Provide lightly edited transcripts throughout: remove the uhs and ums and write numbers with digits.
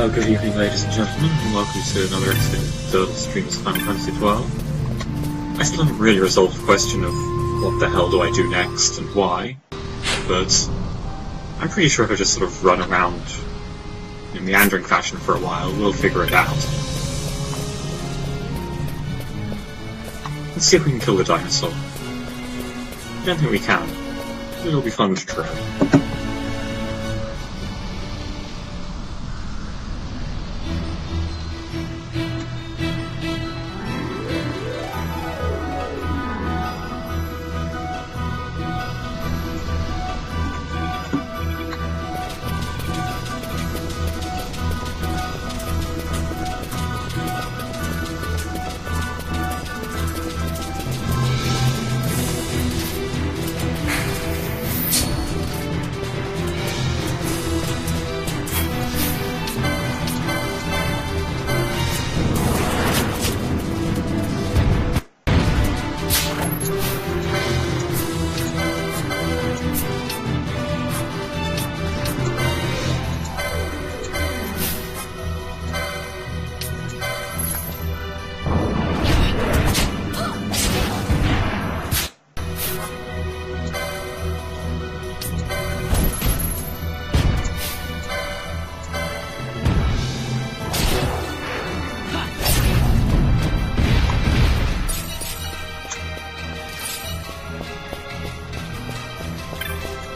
Well, good evening ladies and gentlemen, and welcome to another episode of Dirdle Streams Final Fantasy XII. I still haven't really resolved the question of what the hell do I do next and why, but I'm pretty sure if I just sort of run around in meandering fashion for a while, we'll figure it out. Let's see if we can kill the dinosaur. I don't think we can, but it'll be fun to try.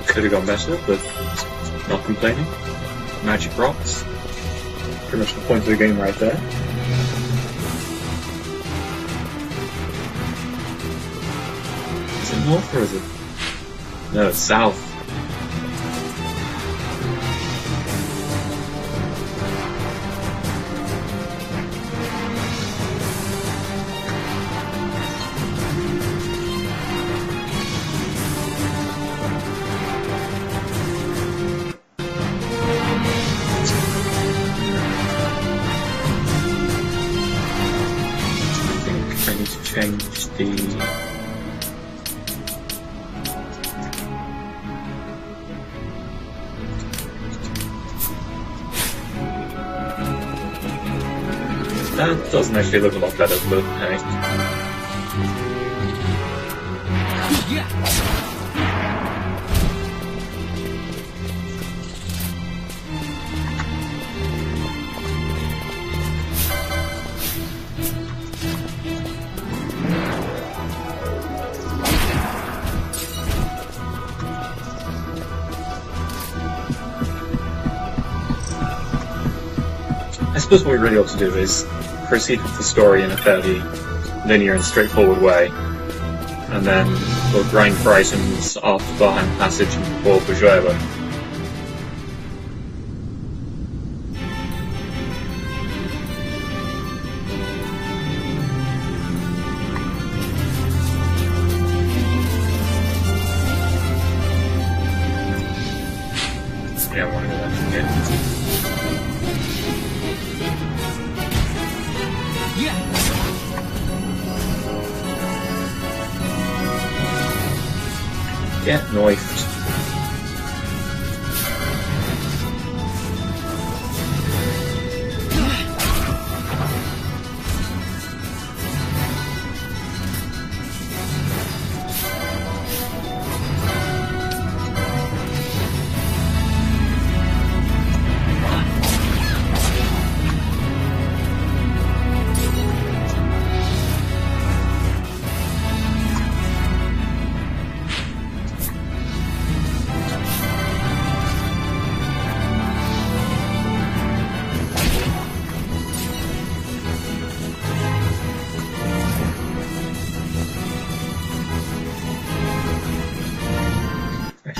Could have gone better, but not complaining. Magic rocks. Pretty much the point of the game right there. Is it north or is it? No, it's south. Change the... That doesn't actually look a lot better, but hey. I suppose what we really ought to do is proceed with the story in a fairly linear and straightforward way, and then we'll grind for items after Barham Passage and before Bujuela. Yeah, I want to go that again. Get knifed.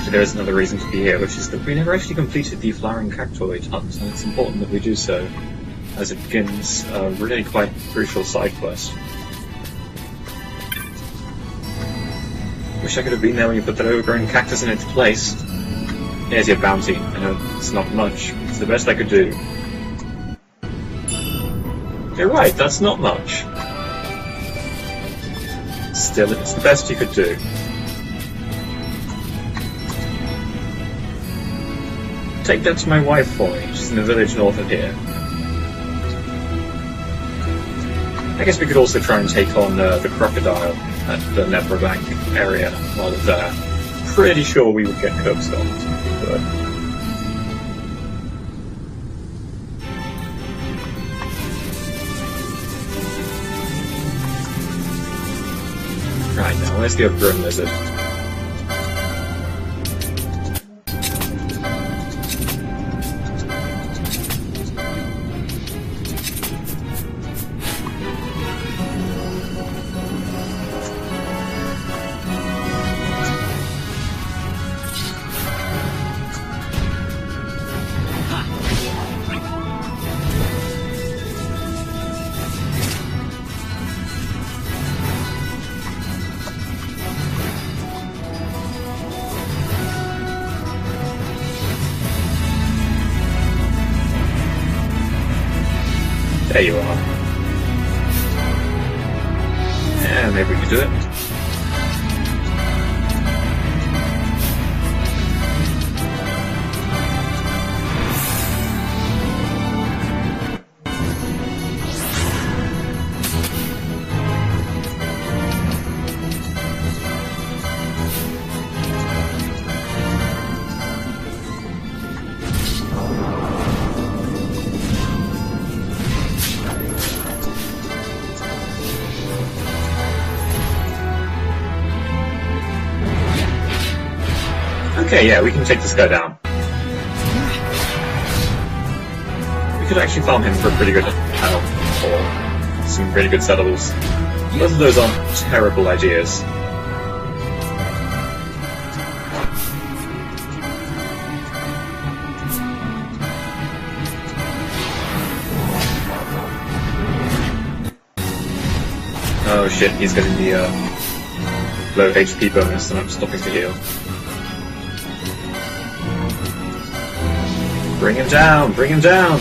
There is another reason to be here, which is that we never actually completed the flowering cactoid hunt, and it's important that we do so, as it begins a really quite crucial side quest. Wish I could have been there when you put that overgrown cactus in its place. Here's your bounty. I know it's not much, it's the best I could do. You're right, that's not much. Still, it's the best you could do. Take that to my wife for me. She's in a village north of here. I guess we could also try and take on the crocodile at the Neverbank area while we're there. Pretty sure we would get curb stomped, but... Right, now where's the overgrown lizard? There you are. Yeah, maybe we could do it. Okay, yeah, we can take this guy down. We could actually farm him for a pretty good health, or some pretty good settles. Both of those aren't terrible ideas. Oh shit, he's getting the low HP bonus and I'm stopping to heal. Bring him down! Bring him down!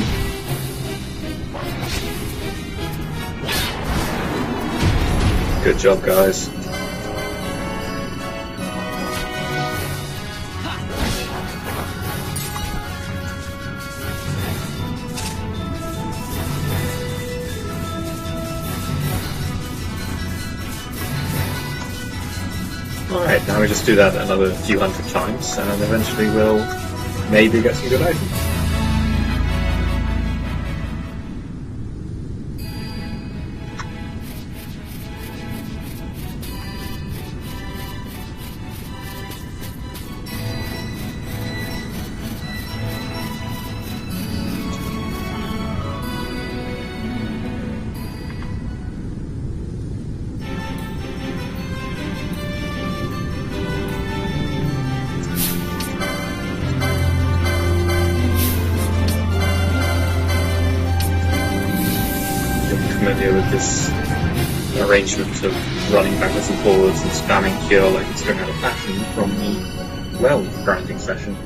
Good job, guys. Alright, now we just do that another few hundred times, and eventually we'll maybe get some good items. Familiar with this arrangement of running backwards and forwards and spamming cure like it's going out of fashion from the well grinding session.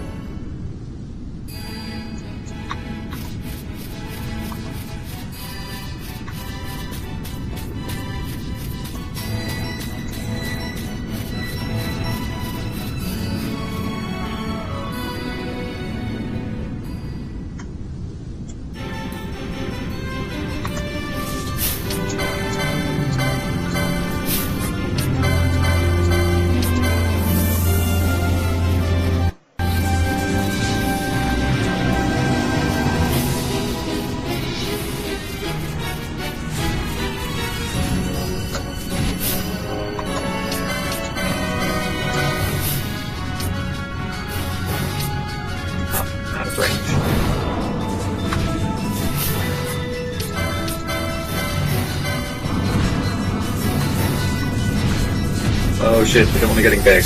Oh shit, we don't want to get big.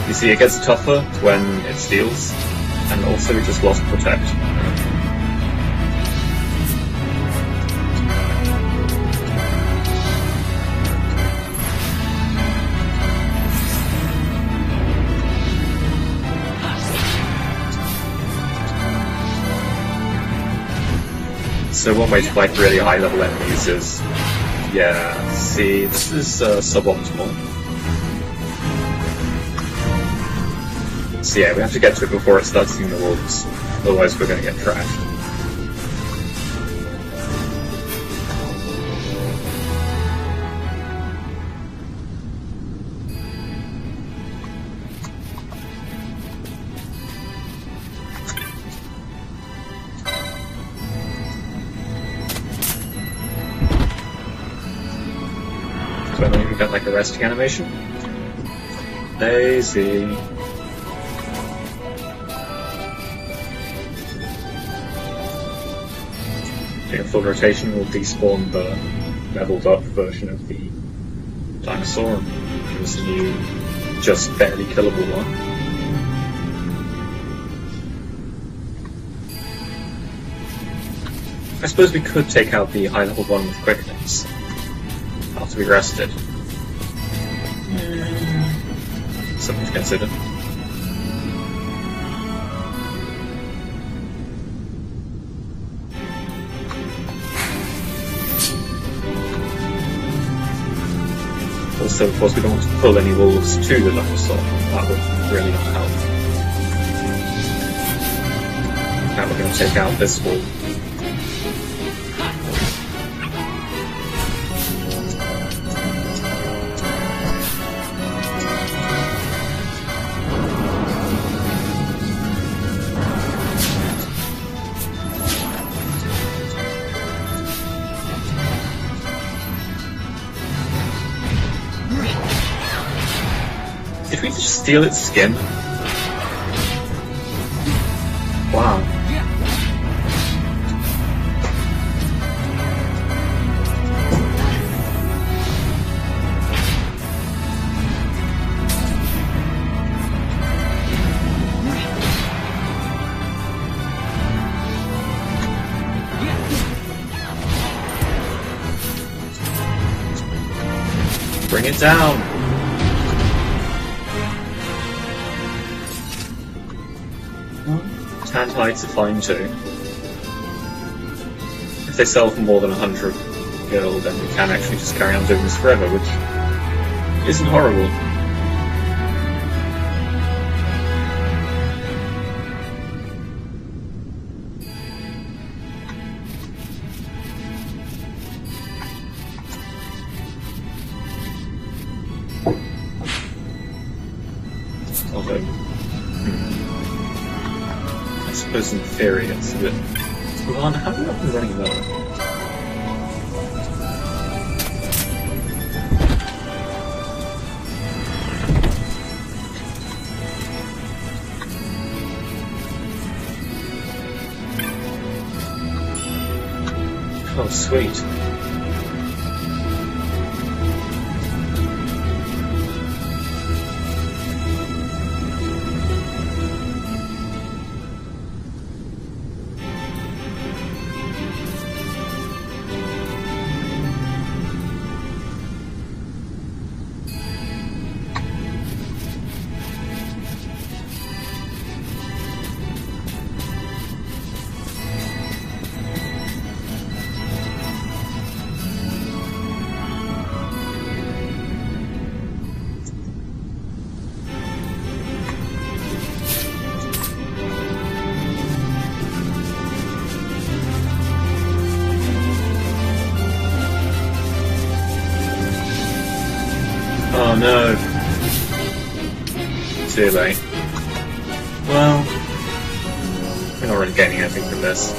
You see, it gets tougher when it steals, and also we just lost Protect. So one way to fight really high level enemies is, yeah, see, this is suboptimal. So yeah, we have to get to it before it starts seeing the wolves, otherwise we're going to get trashed. like a resting animation. Lazy. Full rotation will despawn the leveled up version of the dinosaur and give us a new, just barely killable one. I suppose we could take out the high level one with quickness after we rested. Something to consider. Also, of course, we don't want to pull any wolves to the dinosaur. That would really not help. Now we're going to take out this wolf. Did we just steal its skin? Wow. Bring it down! Tantalites are fine too. If they sell for more than 100 gil, then we can actually just carry on doing this forever, which isn't horrible. Although, I suppose in theory it's a bit... Hold on, how are we up and running though? Oh, sweet. Oh no. Too late. Well, we're not really gaining anything from this.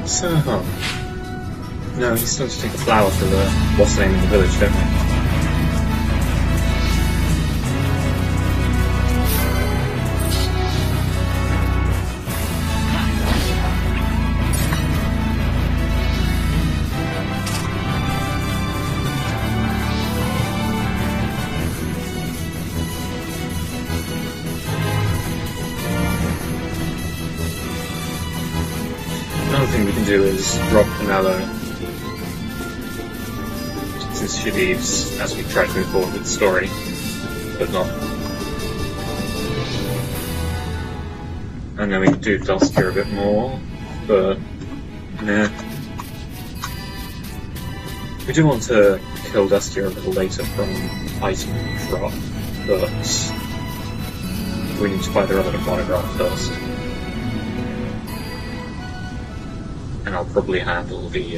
So, no, he's still to take a flower for the what's the name in the village, don't we? Another thing we can do is rob Canelo, since she leaves as we try to move forward with the story, but not. And then we can do Duster a bit more, but nah. We do want to kill Dusty a little later from item drop, but we need to buy the relevant monograph first. And I'll probably handle the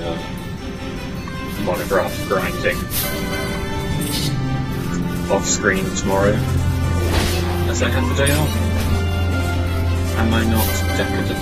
monograph grinding off screen tomorrow, as I have the day off. Am I not decadent?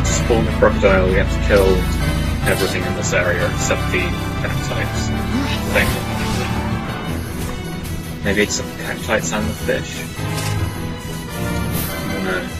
Spawn the crocodile, we have to kill everything in this area except the cactites thing. Maybe it's the cactites and the fish? I don't know.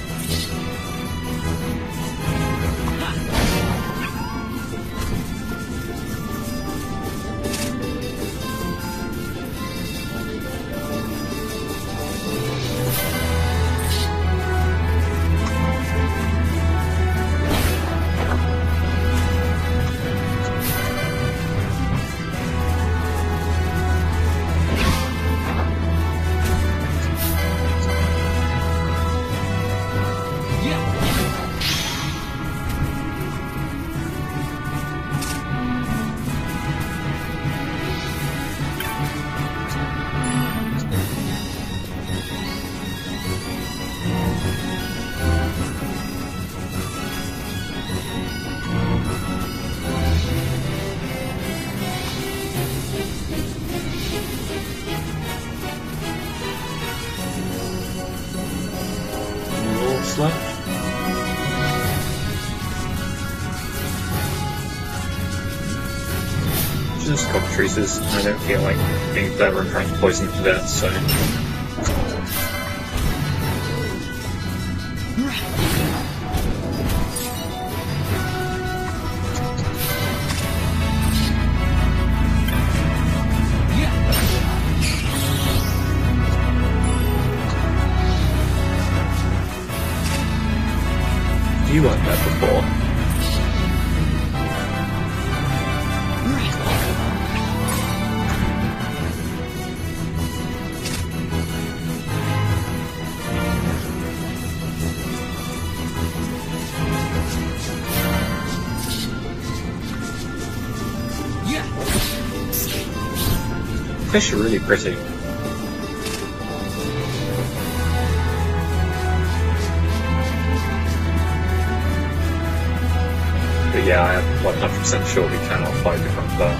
Left. Just cockatrices. I don't feel like being clever and trying to poison them to death, so. You weren't there before. Fish are really pretty. But yeah, I am 100% sure we cannot fight the crocodile.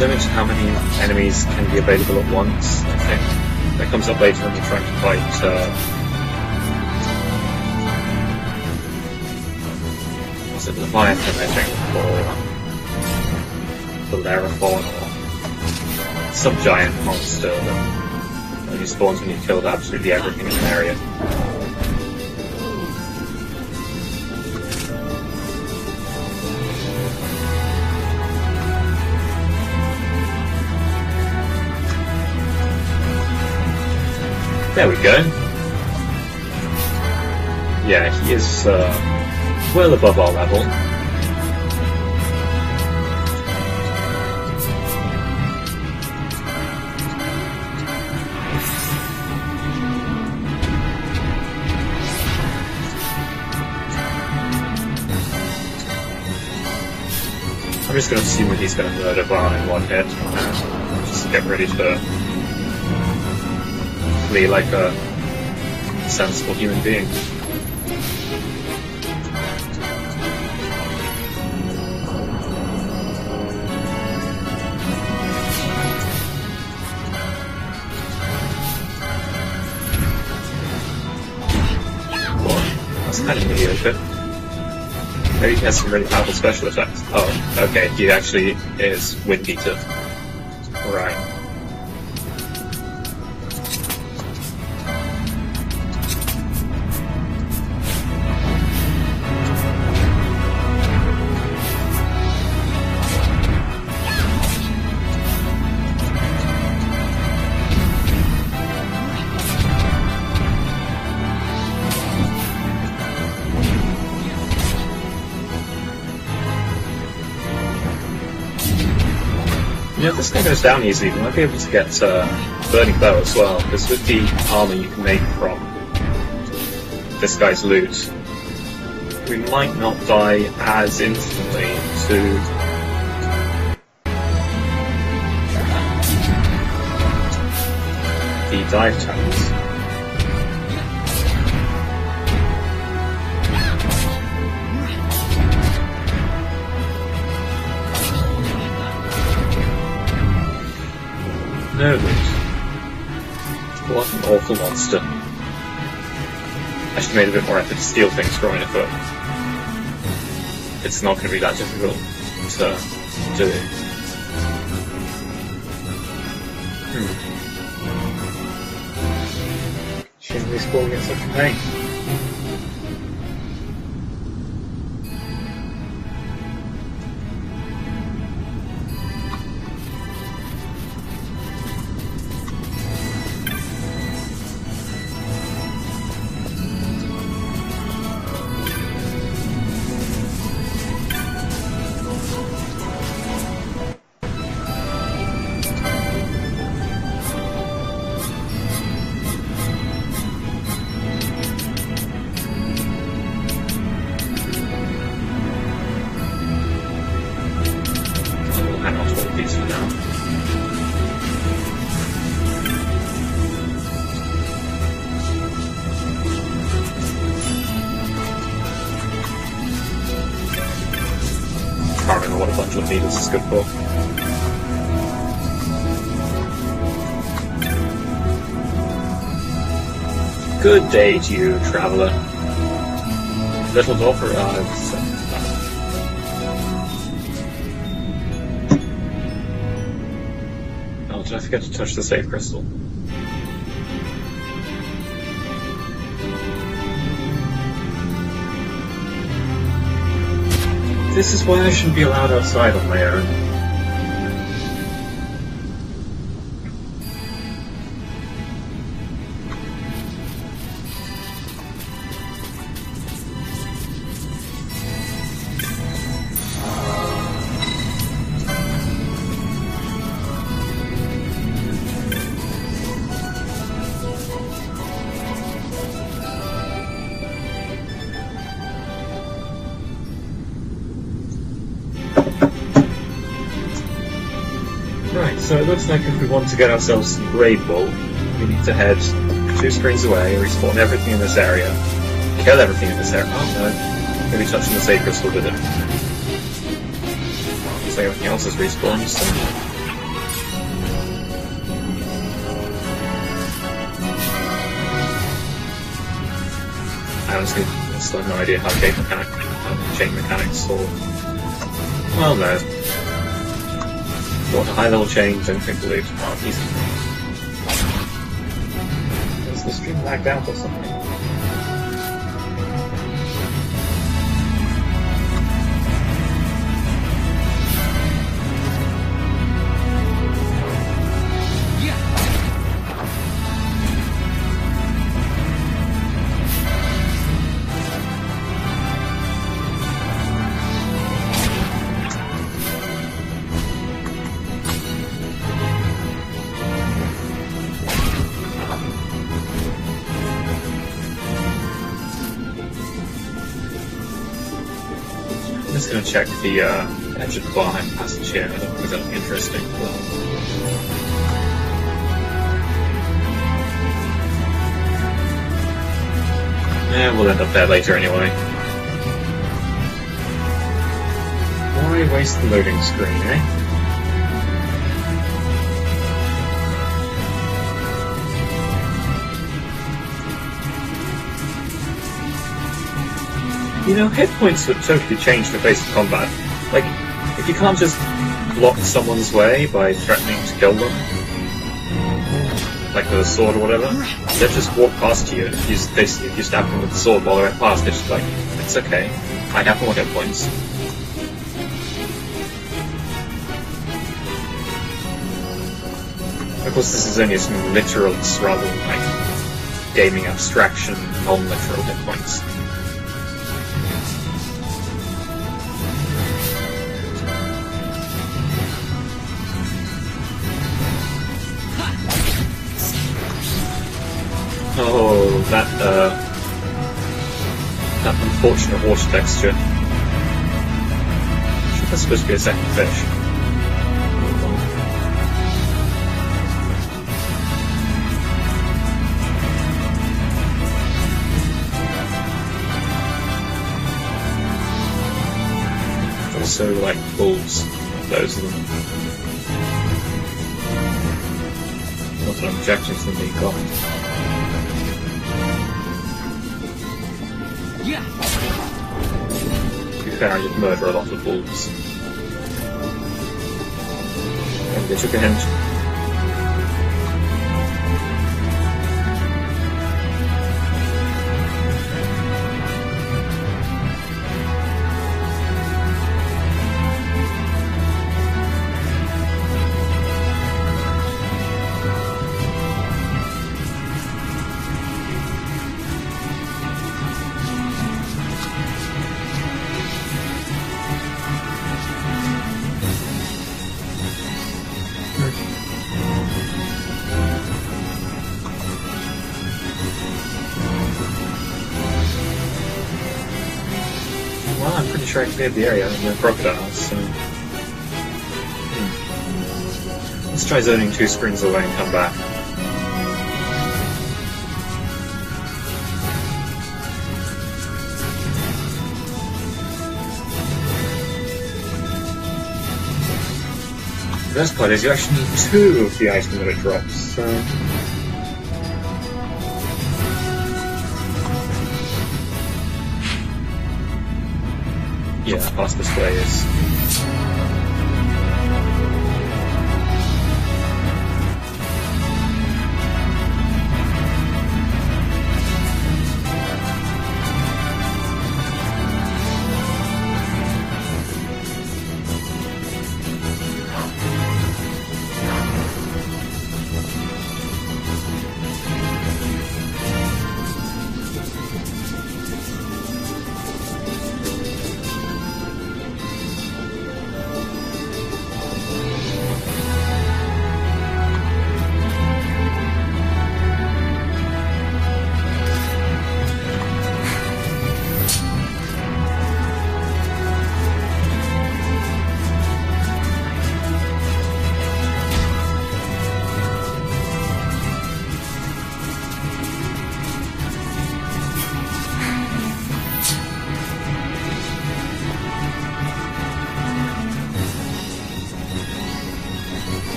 limit to how many enemies can be available at once, I think. That comes up later when you're trying to fight, was it Leviathan, I think, or Bellerophon, or some giant monster that only spawns when you've killed absolutely everything in an area. There we go. Yeah, he is well above our level. I'm just going to assume that he's going to murder Varn in one hit. Just get ready to flee like a sensible human being. Boy, that's kind of mediocre. Maybe he has some really powerful special effects. Oh, okay, he actually is Wind Eater. Right. You know, if this guy goes down easily, we might be able to get Burning Bow as well, because with the armor you can make from this guy's loot, we might not die as instantly to the dive tanks. No loot. What an awful monster. I should have made a bit more effort to steal things from it, but it's not going to be that difficult to do. Shouldn't respawn get such a pain. What a bunch of needles is good for. Good day to you, traveller. Little dog arrives. Oh, did I forget to touch the save crystal? This is why I shouldn't be allowed outside on my own. Right, so it looks like if we want to get ourselves some Great Bull, we need to head 2 screens away, respawn everything in this area, kill everything in this area. Oh no, maybe touching the save crystal did it. Looks like everything else is respawned, so honest, I still have no idea how chain mechanics or... Well, no. What, a high-level chain, don't think believed. Oh, easy. Is the stream lagged out or something? I'm just going to check the edge of the bar behind the passage here. I don't think there's anything interesting. Yeah, we'll end up there later anyway. Why waste the loading screen, eh? You know, hit points would totally change the face of combat. Like, if you can't just block someone's way by threatening to kill them, like with a sword or whatever, they'll just walk past you, and if you stab them with the sword while they're right past, they're just like, it's okay, I have more hit points. Of course, this is only some literal rather than like gaming abstraction, non-literal hit points. Oh, that unfortunate water texture. I think that's supposed to be a second fish. Also, like bulls, those of them. Not that I'm objecting to them being gone. Yeah. To be fair, I did murder a lot of bulls. And they took a hint. Well, I'm pretty sure I cleared the area and the crocodiles, so... Let's try zoning 2 screens away and come back. The best part is you actually need 2 of the item that it drops, so... Yeah, past display is...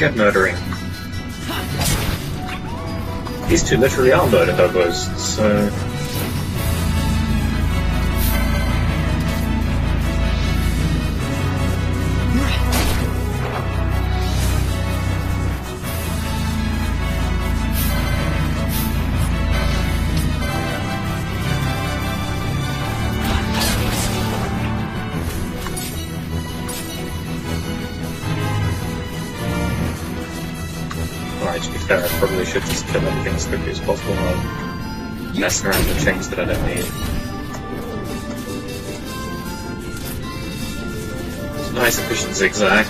get murdering. These two literally are murder hobbos, so... To be fair, I probably should just kill everything as quickly as possible rather than messing around with chains that I don't need. It's a nice efficient zigzag.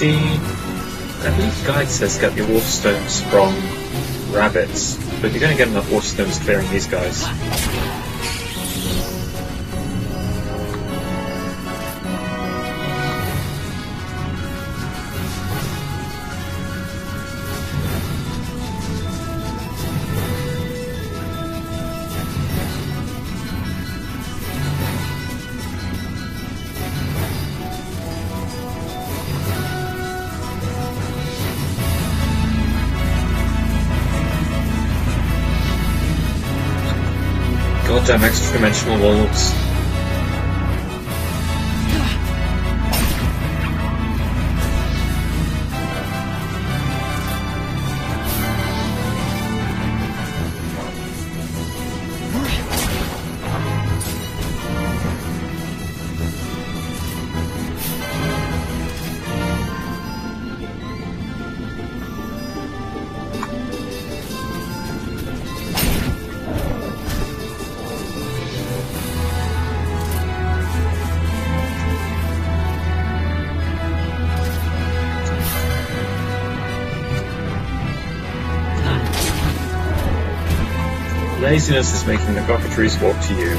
See, I believe the guide says get the waterstones from rabbits, but you're going to get enough waterstones clearing these guys. Goddamn extra-dimensional wolves. Laziness is making the cockatrice walk to you.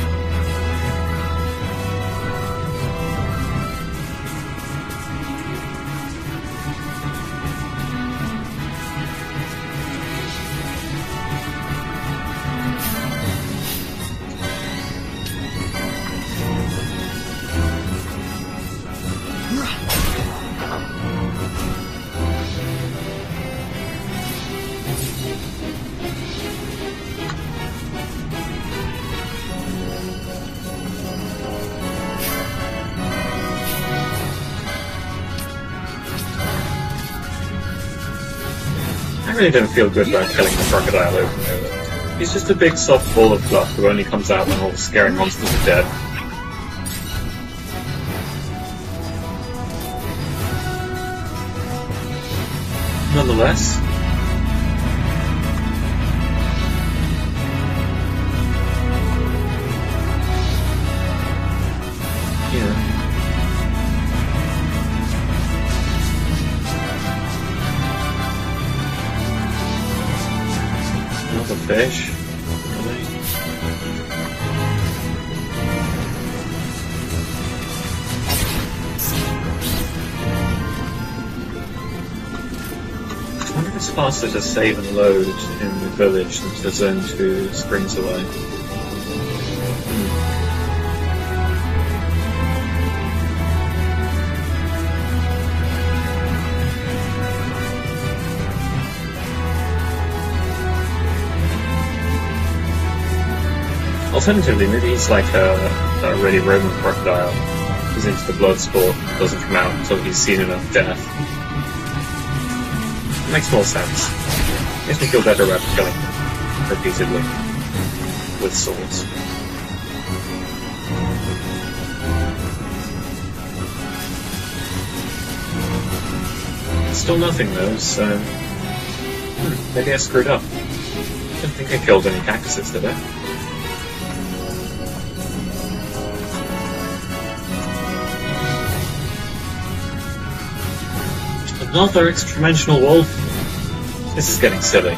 I really don't feel good about killing the crocodile over and over. He's just a big soft ball of fluff who only comes out when all the scary monsters are dead. Nonetheless, another fish. Really? I wonder if it's faster to save and load in the village than to zone 2 springs away. Alternatively, maybe he's like a really Roman crocodile. He's into the blood sport, doesn't come out until he's seen enough death. Makes more sense. Makes me feel better about killing him repeatedly with swords. Still nothing though, so maybe I screwed up. I don't think I killed any cactuses, did I? Another extra-dimensional wolf? This is getting silly.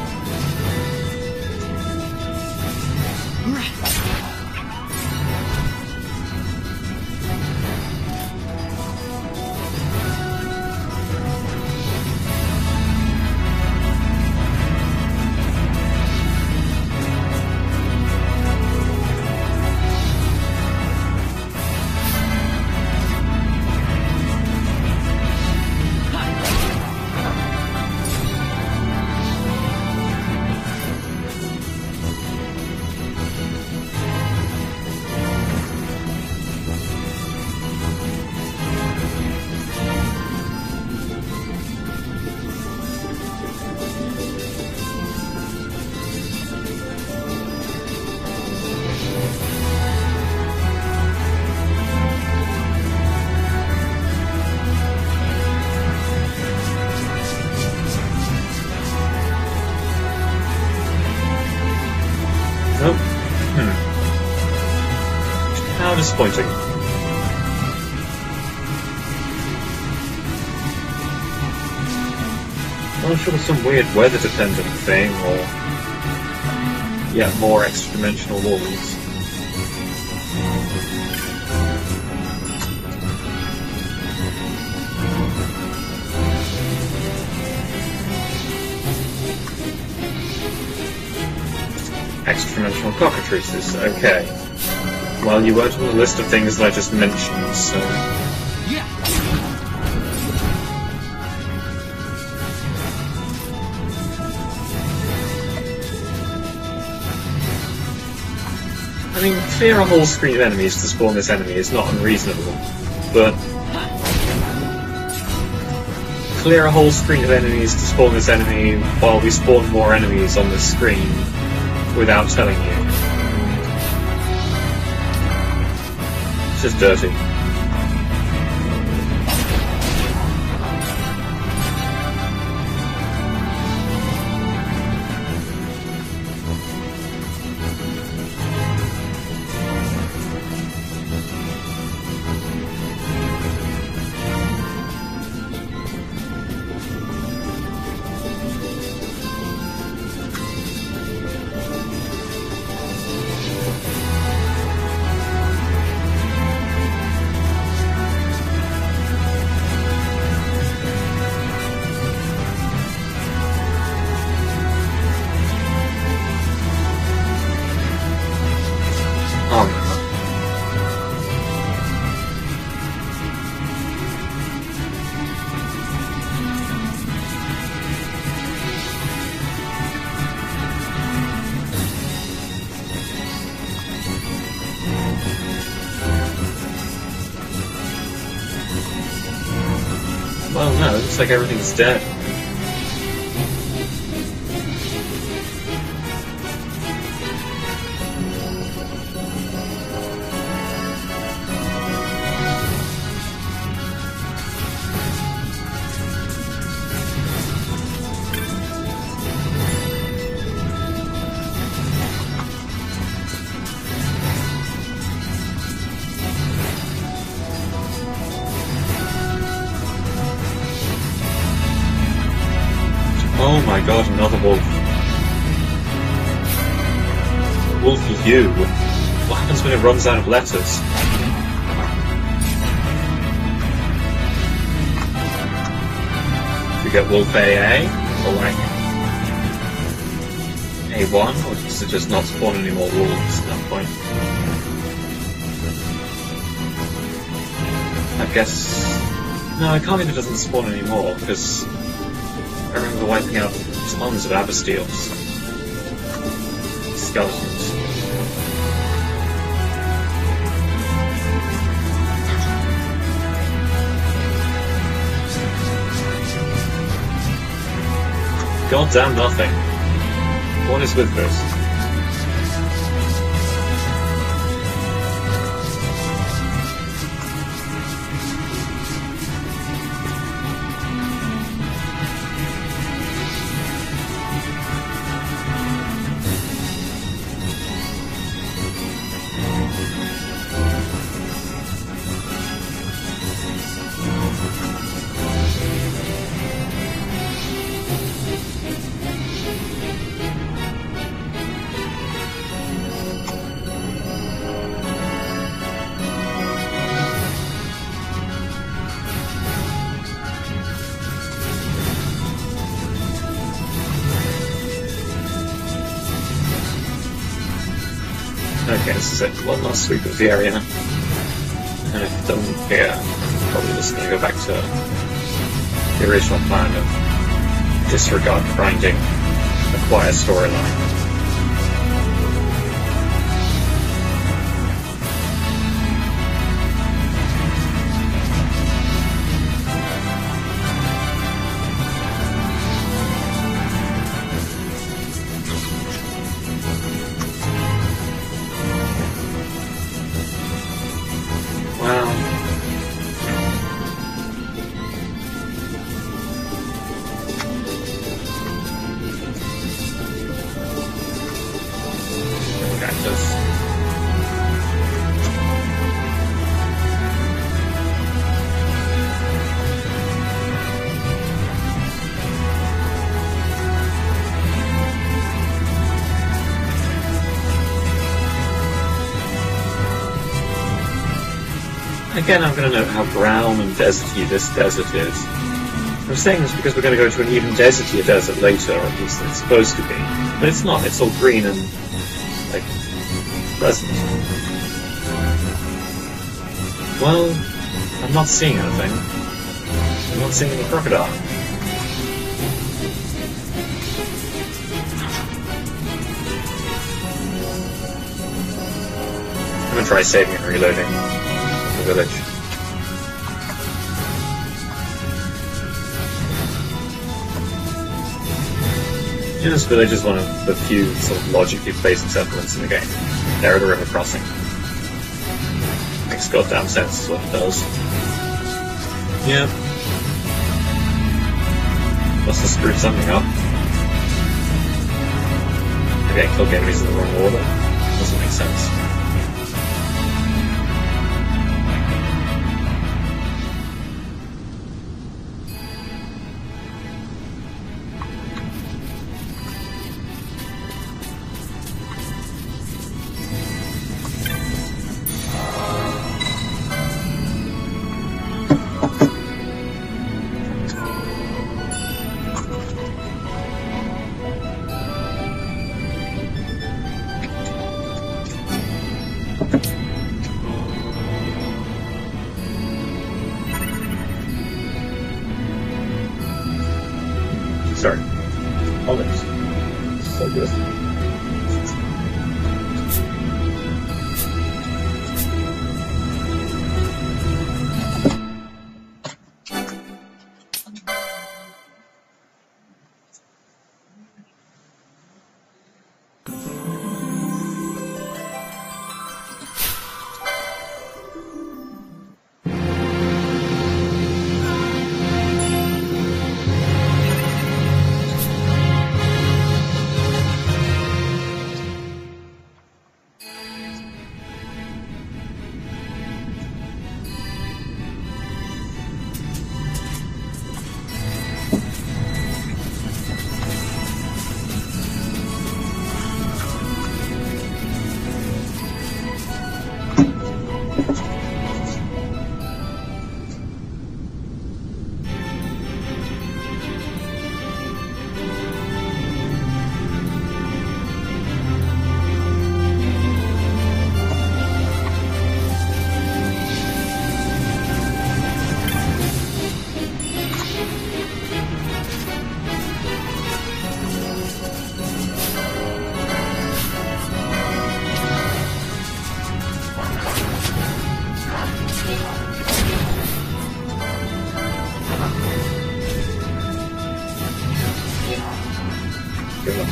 How disappointing. I'm sure there's some weird weather-dependent thing, or yeah, more extra-dimensional wolves. Extra-dimensional cockatrices, okay. Well, you weren't on the list of things that I just mentioned, so... Yeah. I mean, clear a whole screen of enemies to spawn this enemy is not unreasonable, but... Clear a whole screen of enemies to spawn this enemy while we spawn more enemies on the screen without telling you. It's just dirty. Well, no, it looks like everything's dead. Oh my god, another wolf. Wolfie U. What happens when it runs out of letters? Do you get wolf AA? Or like A1? Or does it just not spawn any more wolves at that point? I guess... No, I can't believe it doesn't spawn anymore, because I remember wiping out tons of Abastiels. Skeletons. Goddamn nothing. What is with this? Okay, this is it. One last sweep of the area. And if done here, I'm probably just going to go back to the original plan of disregard grinding, acquire storyline. Again, I'm going to note how brown and deserty this desert is. I'm saying this because we're going to go to an even desertier desert later, or at least it's supposed to be. But it's not, it's all green and, like, pleasant. Well, I'm not seeing anything. I'm not seeing any crocodile. I'm going to try saving and reloading. Village. This village is one of the few sort of logically placed settlements in the game. There at the river crossing. Makes goddamn sense is what it does. Yeah. Must have screwed something up. Maybe I killed enemies in the wrong order. Doesn't make sense. Sorry. Olives. So good.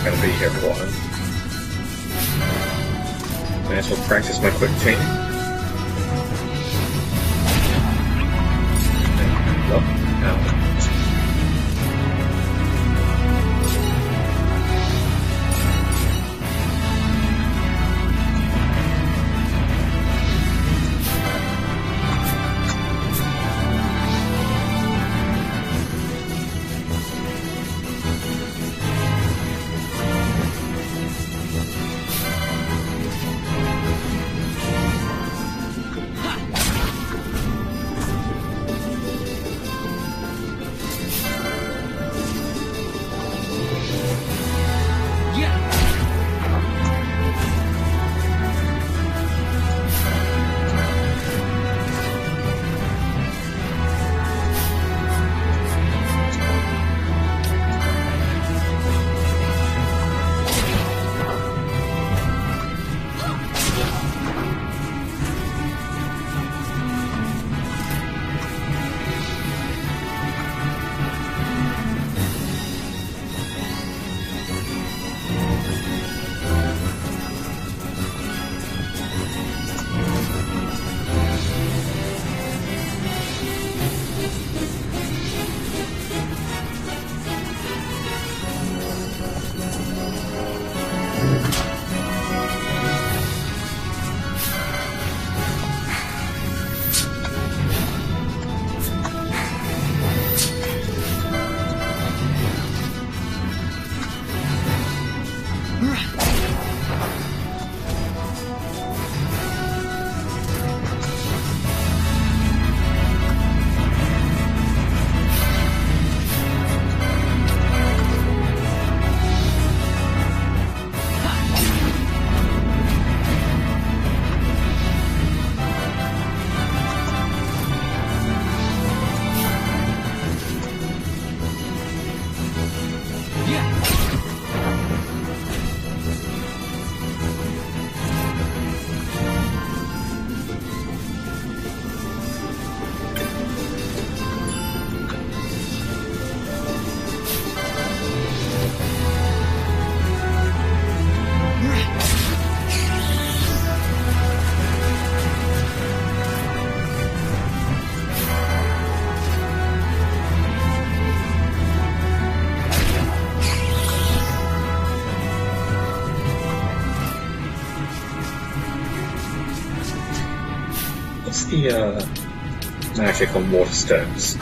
going to be here for a while. May as well practice my quick chaining. Up, out. What's the magic on water stones?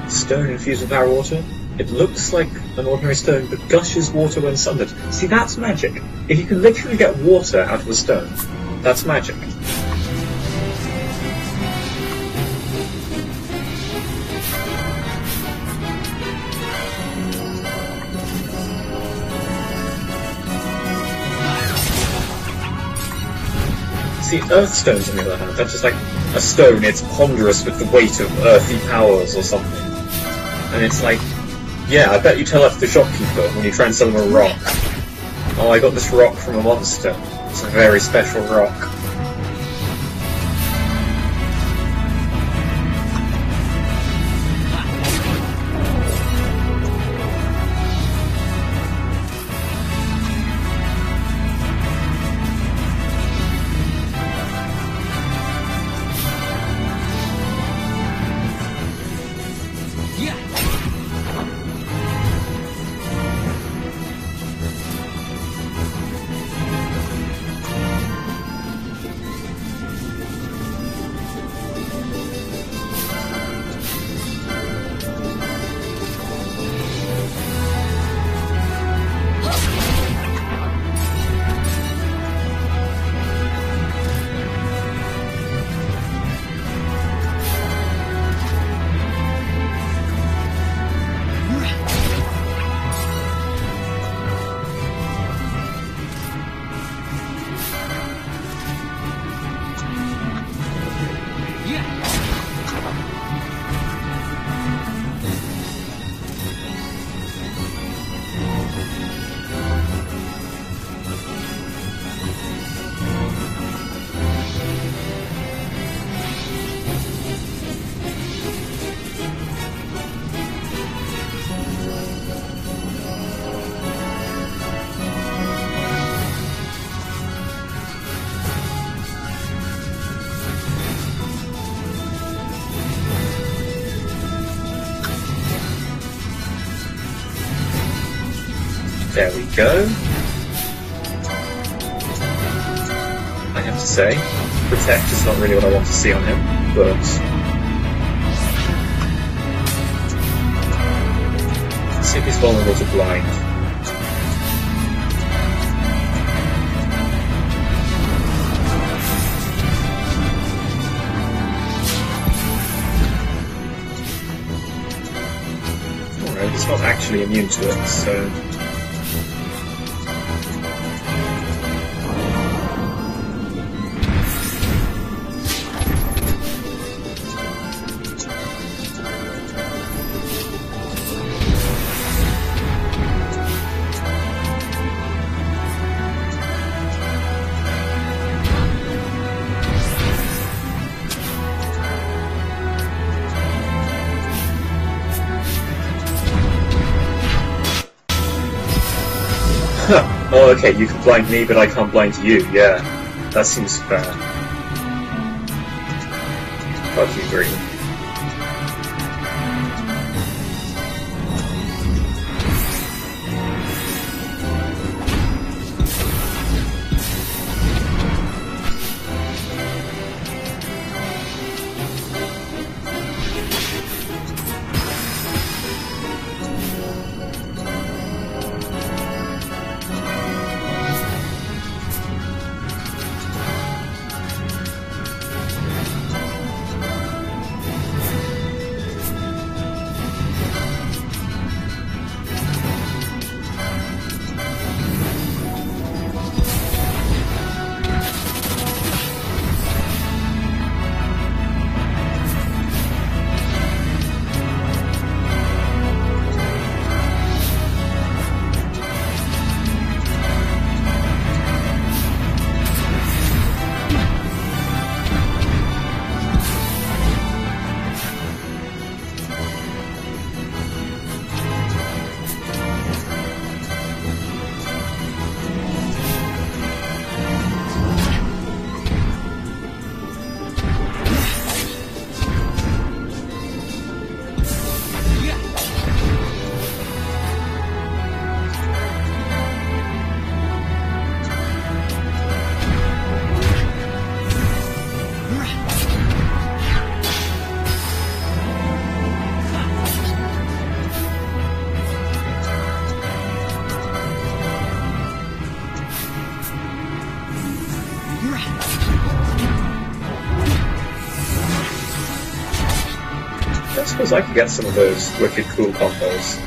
Stone infused with power water? It looks like an ordinary stone, but gushes water when sundered. See, that's magic. If you can literally get water out of a stone, that's magic. See, earth stones on the other hand, they're just like a stone, it's ponderous with the weight of earthy powers or something. And it's like, yeah, I bet you tell off the shopkeeper when you try and sell him a rock. Oh, I got this rock from a monster. It's a very special rock. There we go. I have to say, Protect is not really what I want to see on him, but... let's see if he's vulnerable to Blind. Alright, he's not actually immune to it, so... Oh, okay, you can blind me, but I can't blind you. Yeah, that seems fair. Fuck you, Greeden. I suppose I could get some of those wicked cool combos.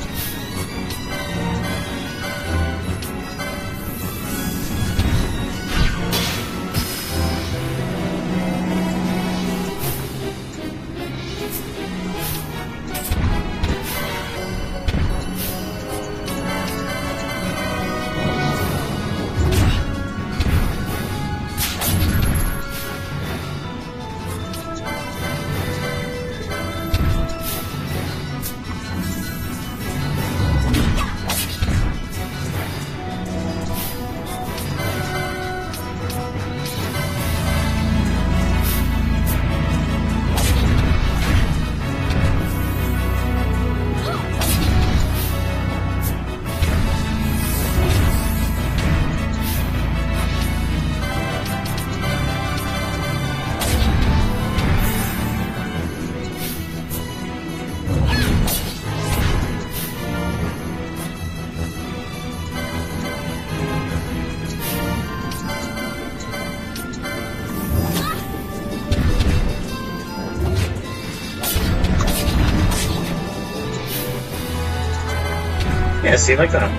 Yeah, see, like that.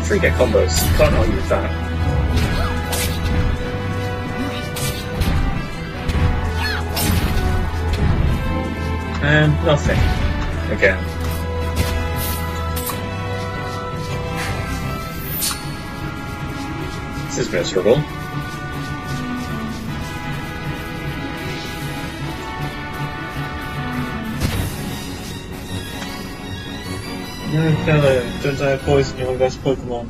Free get combos. Can't argue with that. And nothing. Again. This is miserable. No, Keller, don't I poison your best Pokemon?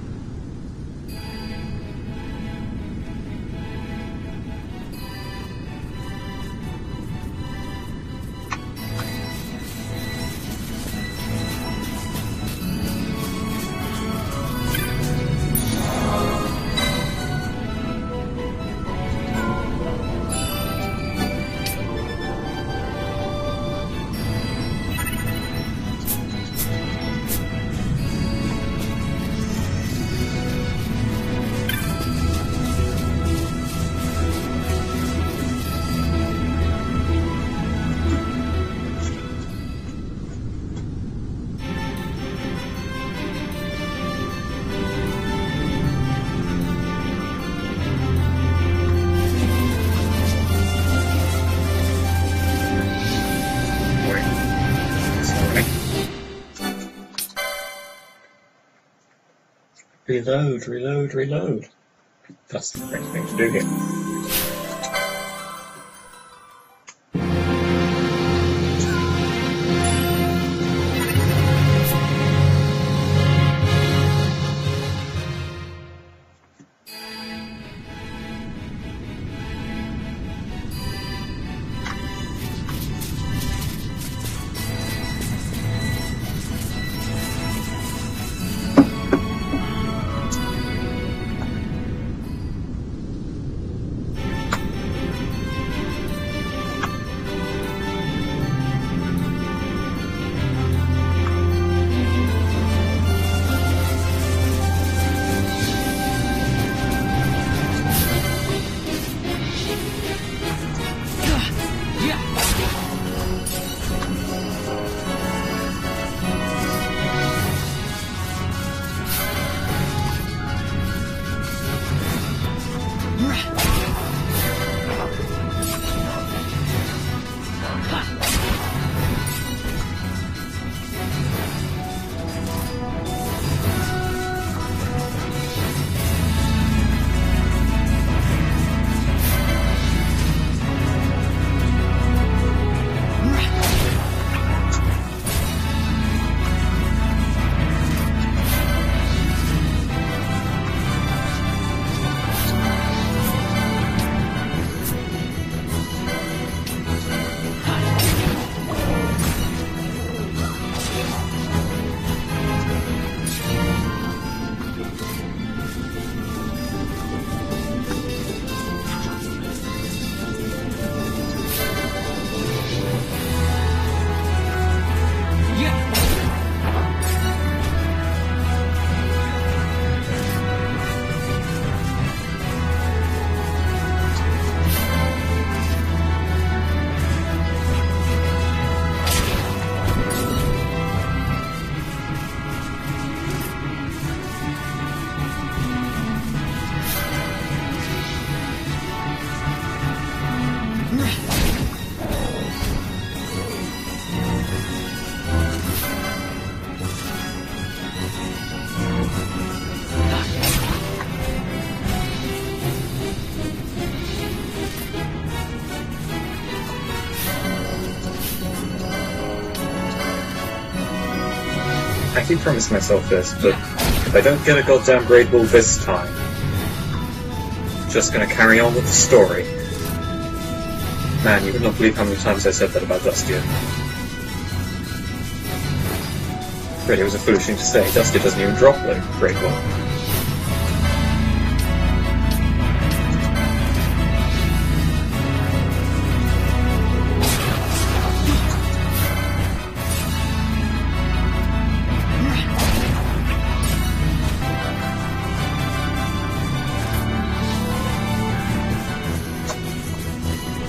Reload, reload, reload. That's the correct thing to do here. I keep promising myself this, but if I don't get a goddamn Great Ball this time, I'm just gonna carry on with the story. Man, you would not believe how many times I said that about Dusty. Really, it was a foolish thing to say. Dusty doesn't even drop the Great Ball.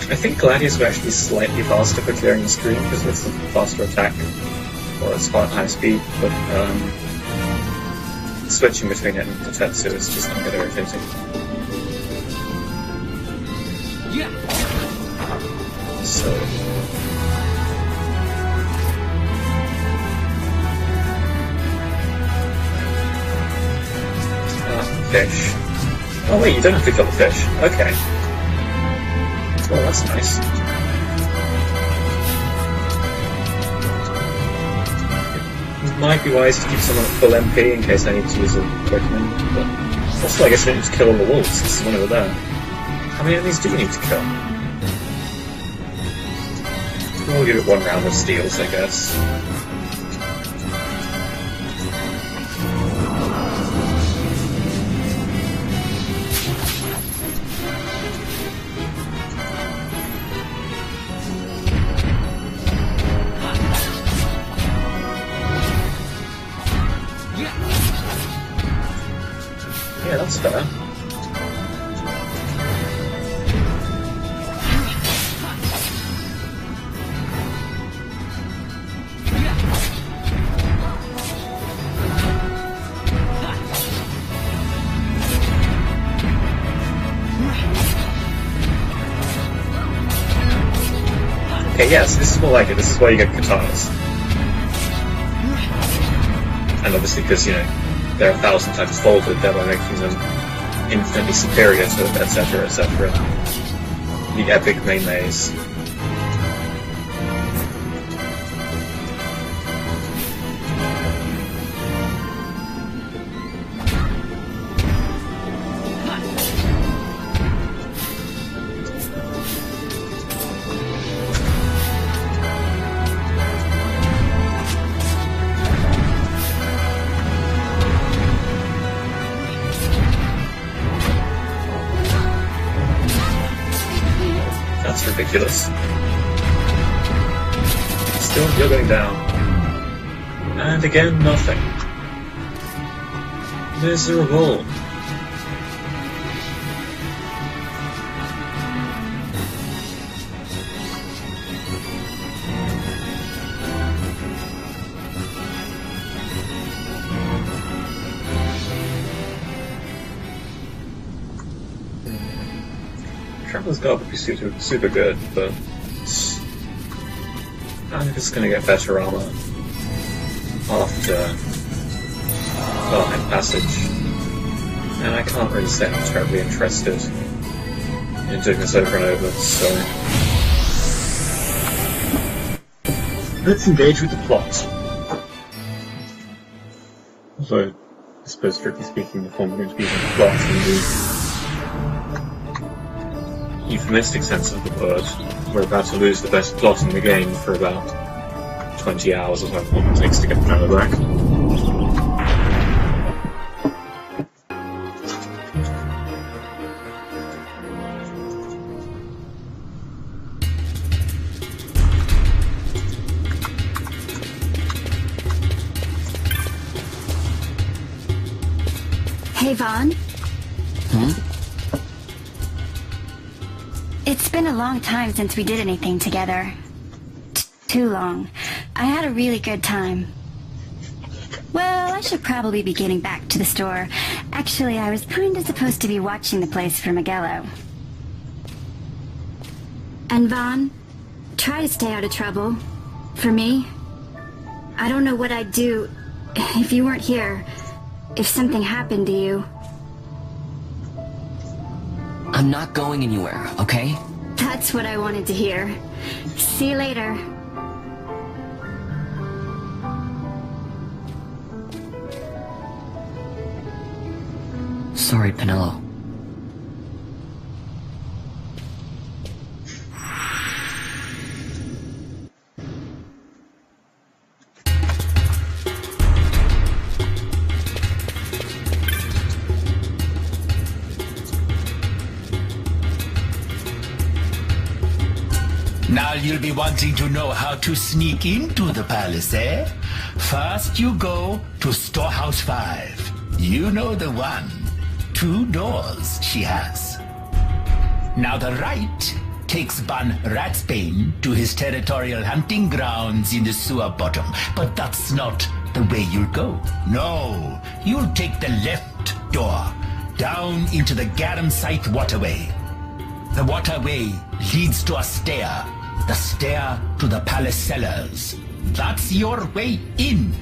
I think Gladius would actually be slightly faster for clearing the screen because it's a faster attack or it's high speed, but switching between it and Tetsu is just a bit irritating. So fish. Oh wait, you don't have to kill the fish. Okay. Oh, that's nice. It might be wise to keep someone at full MP in case I need to use a Pokemon, but also I guess I don't need to kill all the wolves, there's one over there. How many enemies do we need to kill? We'll give it one round of steals, I guess. Yeah, that's fair. Okay, yeah, so this is more like it. This is where you get katanas. And obviously, because, you know, they're 1,000 times folded, thereby making them infinitely superior to it, etc., etc. The epic main maze. That's ridiculous. Still, you're going down. And again, nothing. Miserable. Traveler's Guard would be super good, but I'm just gonna get better armor after Valheim Passage, and I can't really say I'm terribly interested in doing this over and over, so let's engage with the plot. Although, I suppose strictly speaking, the form we're going to be using the plot in the euphemistic sense of the word. We're about to lose the best plot in the game for about 20 hours or so long it takes to get the power back. Hey, Vaughn. It's been a long time since we did anything together. Too long. I had a really good time. Well, I should probably be getting back to the store. Actually, I was kinda supposed to be watching the place for Magello. And Vaughn, try to stay out of trouble. For me. I don't know what I'd do if you weren't here. If something happened to you. I'm not going anywhere, okay? That's what I wanted to hear. See you later. Sorry, Penelo. Now you'll be wanting to know how to sneak into the palace, eh? First you go to Storehouse 5. You know the one. 2 doors she has. Now the right takes Ban Ratsbane to his territorial hunting grounds in the sewer bottom. But that's not the way you'll go. No, you'll take the left door, down into the Garamsite waterway. The waterway leads to a stair. The stair to the palace cellars. That's your way in.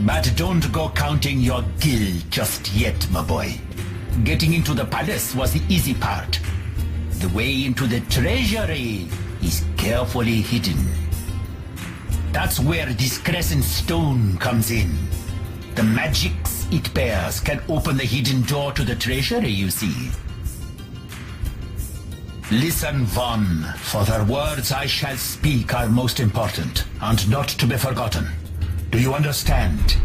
But don't go counting your gil just yet, my boy. Getting into the palace was the easy part. The way into the treasury is carefully hidden. That's where this crescent stone comes in. The magics it bears can open the hidden door to the treasury, you see. Listen, Vaughn, for the words I shall speak are most important, and not to be forgotten. Do you understand?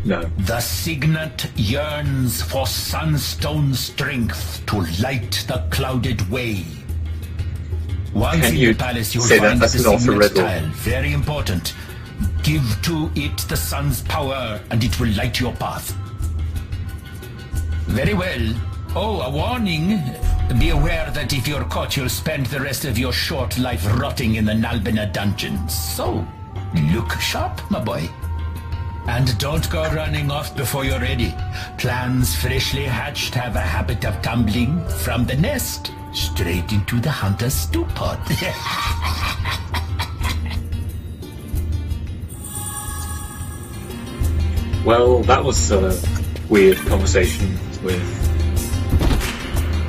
No. The signet yearns for sunstone strength to light the clouded way. Once Can in you the palace, you'll say that find the that's not a signet riddle? tile. Very important. Give to it the sun's power, and it will light your path. Very well. Oh, a warning. Be aware that if you're caught, you'll spend the rest of your short life rotting in the Nalbina dungeons. So, look sharp, my boy. And don't go running off before you're ready. Plans freshly hatched have a habit of tumbling from the nest straight into the hunter's stew pot. Well, that was weird conversation with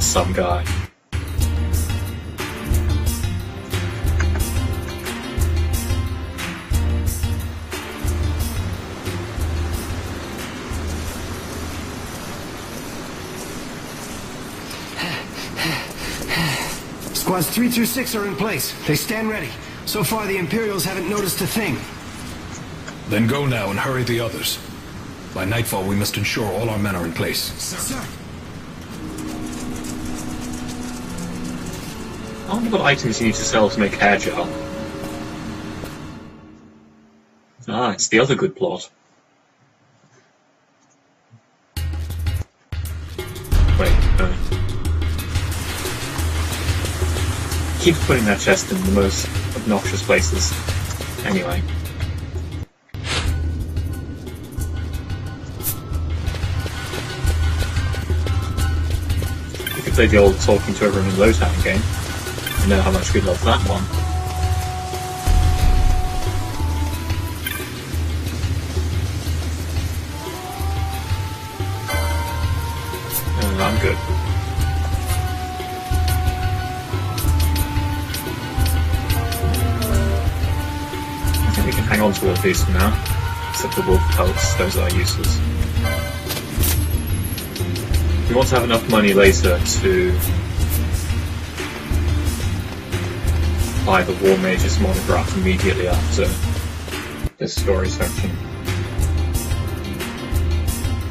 some guy. Squads 3 through 6 are in place. They stand ready. So far, the Imperials haven't noticed a thing. Then go now and hurry the others. By nightfall, we must ensure all our men are in place. Sir. I wonder what items you need to sell to make hair gel. Ah, it's the other good plot. Wait, keep putting that chest in the most obnoxious places. Anyway. You could play the old talking to everyone in Lowtown game. You know how much we love that one. I'm good. I think we can hang on to all of these for now, except the wolf pelts, those are useless. We want to have enough money later to buy the War Mage's monograph immediately after this story section.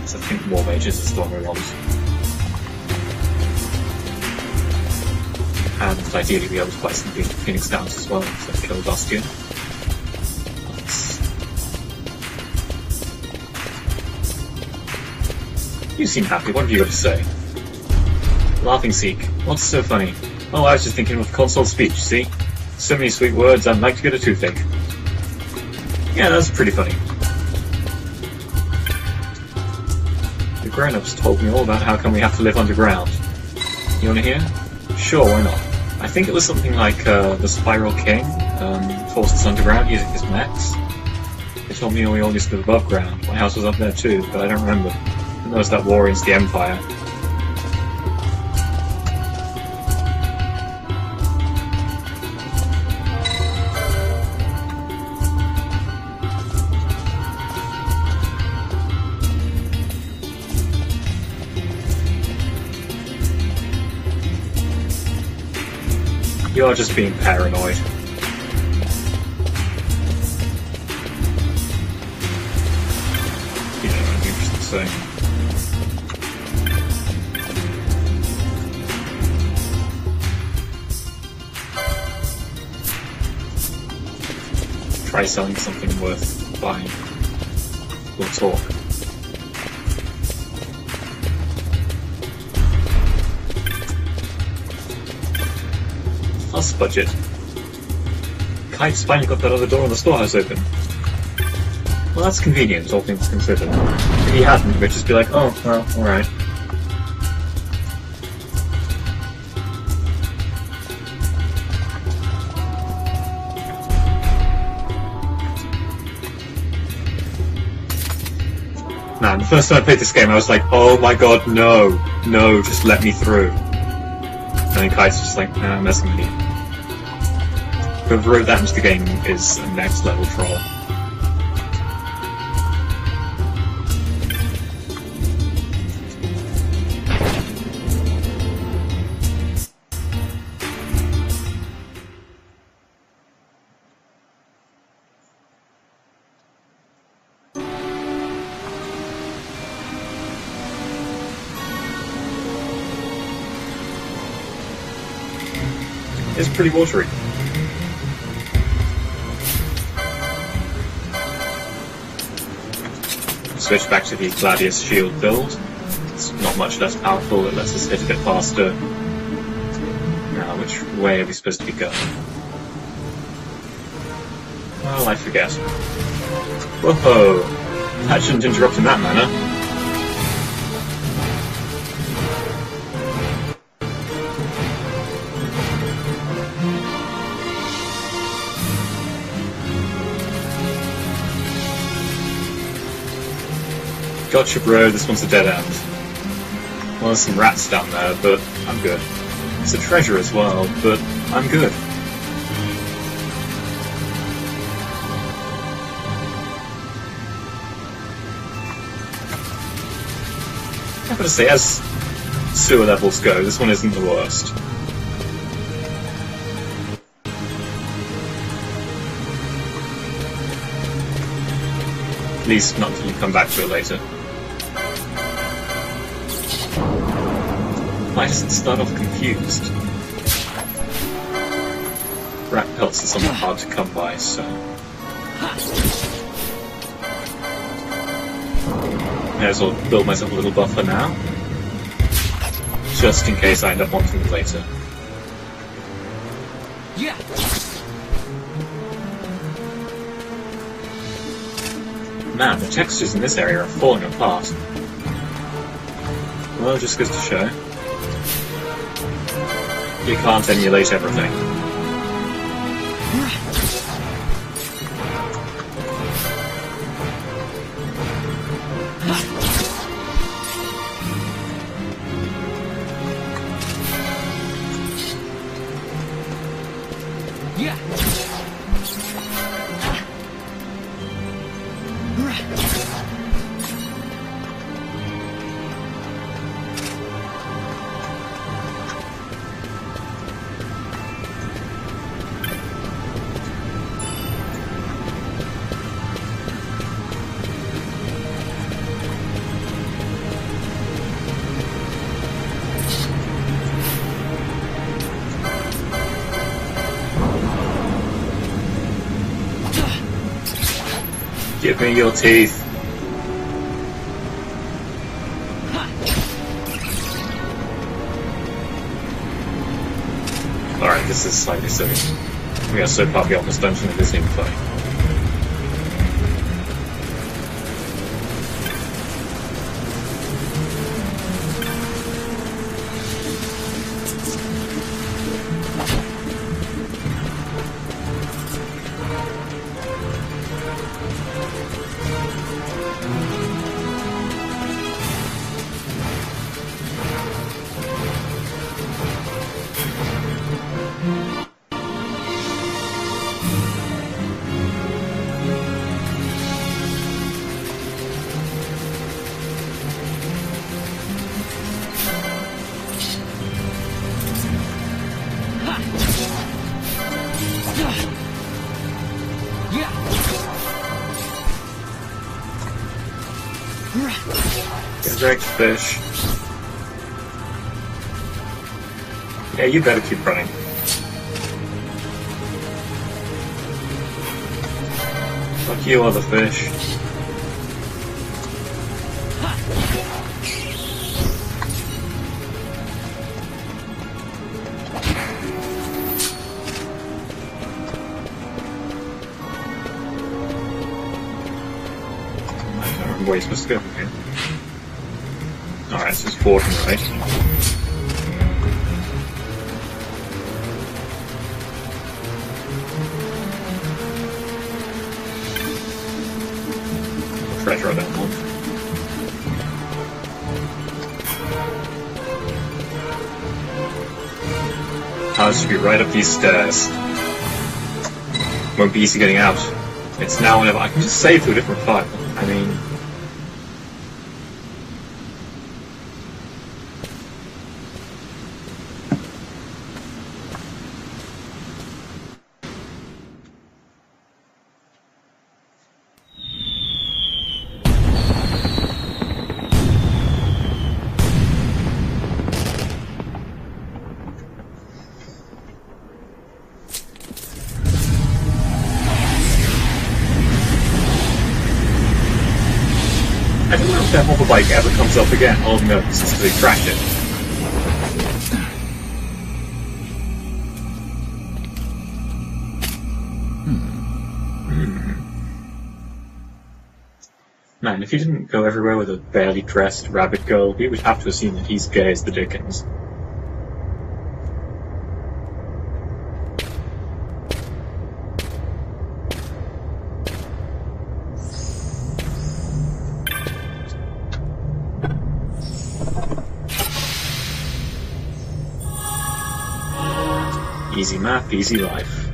So I think War Mages is the one we want. And ideally be able to buy some Phoenix Downs as well, so kill Bastion. You seem happy, what have you got to say? Laughing Seek, what's so funny? Oh, I was just thinking of console speech, see? So many sweet words, I'd like to get a toothache. Yeah, that's pretty funny. The grown-ups told me all about how come we have to live underground. You wanna hear? Sure, why not? I think it was something like the Spiral King forced us underground using his mechs. They told me we all used to live above ground. My house was up there too, but I don't remember. And there was that war against the Empire. You are just being paranoid. You know, anything interesting to say. Try selling something worth buying. We'll talk. Us budget. Kite's finally got that other door in the storehouse open. Well, that's convenient, all things considered. If he hadn't, we'd just be like, oh, well, alright. Man, the first time I played this game, I was like, oh my god, no, no, just let me through. And then Kite's just like, nah, I'm messing with you. Whoever wrote that into the game is a next level troll. It's pretty watery. Switch back to the Gladius shield build. It's not much less powerful, it lets us hit a bit faster. Now, which way are we supposed to be going? Well, I forget. Whoa! That shouldn't interrupt in that manner. Gotcha, bro, this one's a dead end. Well, there's some rats down there, but I'm good. It's a treasure as well, but I'm good. I've got to say, as sewer levels go, this one isn't the worst. At least not until you come back to it later. Why does it start off confused? Rat pelts are somewhat hard to come by, so... May as well build myself a little buffer now. Just in case I end up wanting it later. Yeah. Man, the textures in this area are falling apart. Well, it just goes to show. You can't emulate everything. Give me your teeth. Alright, this is slightly silly. We are so far beyond this dungeon it isn't even funny. Get wrecked, fish. Yeah, you better keep running. Fuck you, other fish. Where you're supposed to go from here. Alright, so it's forward and right. Treasure I don't want. This should be right up these stairs. Won't be easy getting out. It's now whenever I can just save to a different file. I mean... I don't know if that hover bike ever comes up again. Oh no, since they crashed it. Man, if he didn't go everywhere with a barely dressed rabbit girl, we would have to assume that he's gay as the Dickens. Easy map, easy life.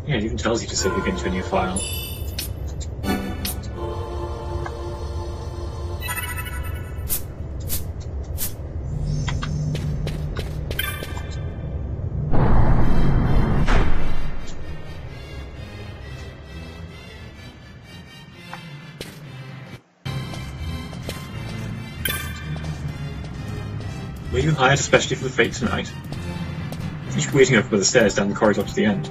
Yeah, it even tells you to save again to a new file. Were you hired especially for the fate tonight? You should be waiting up by the stairs down the corridor to the end.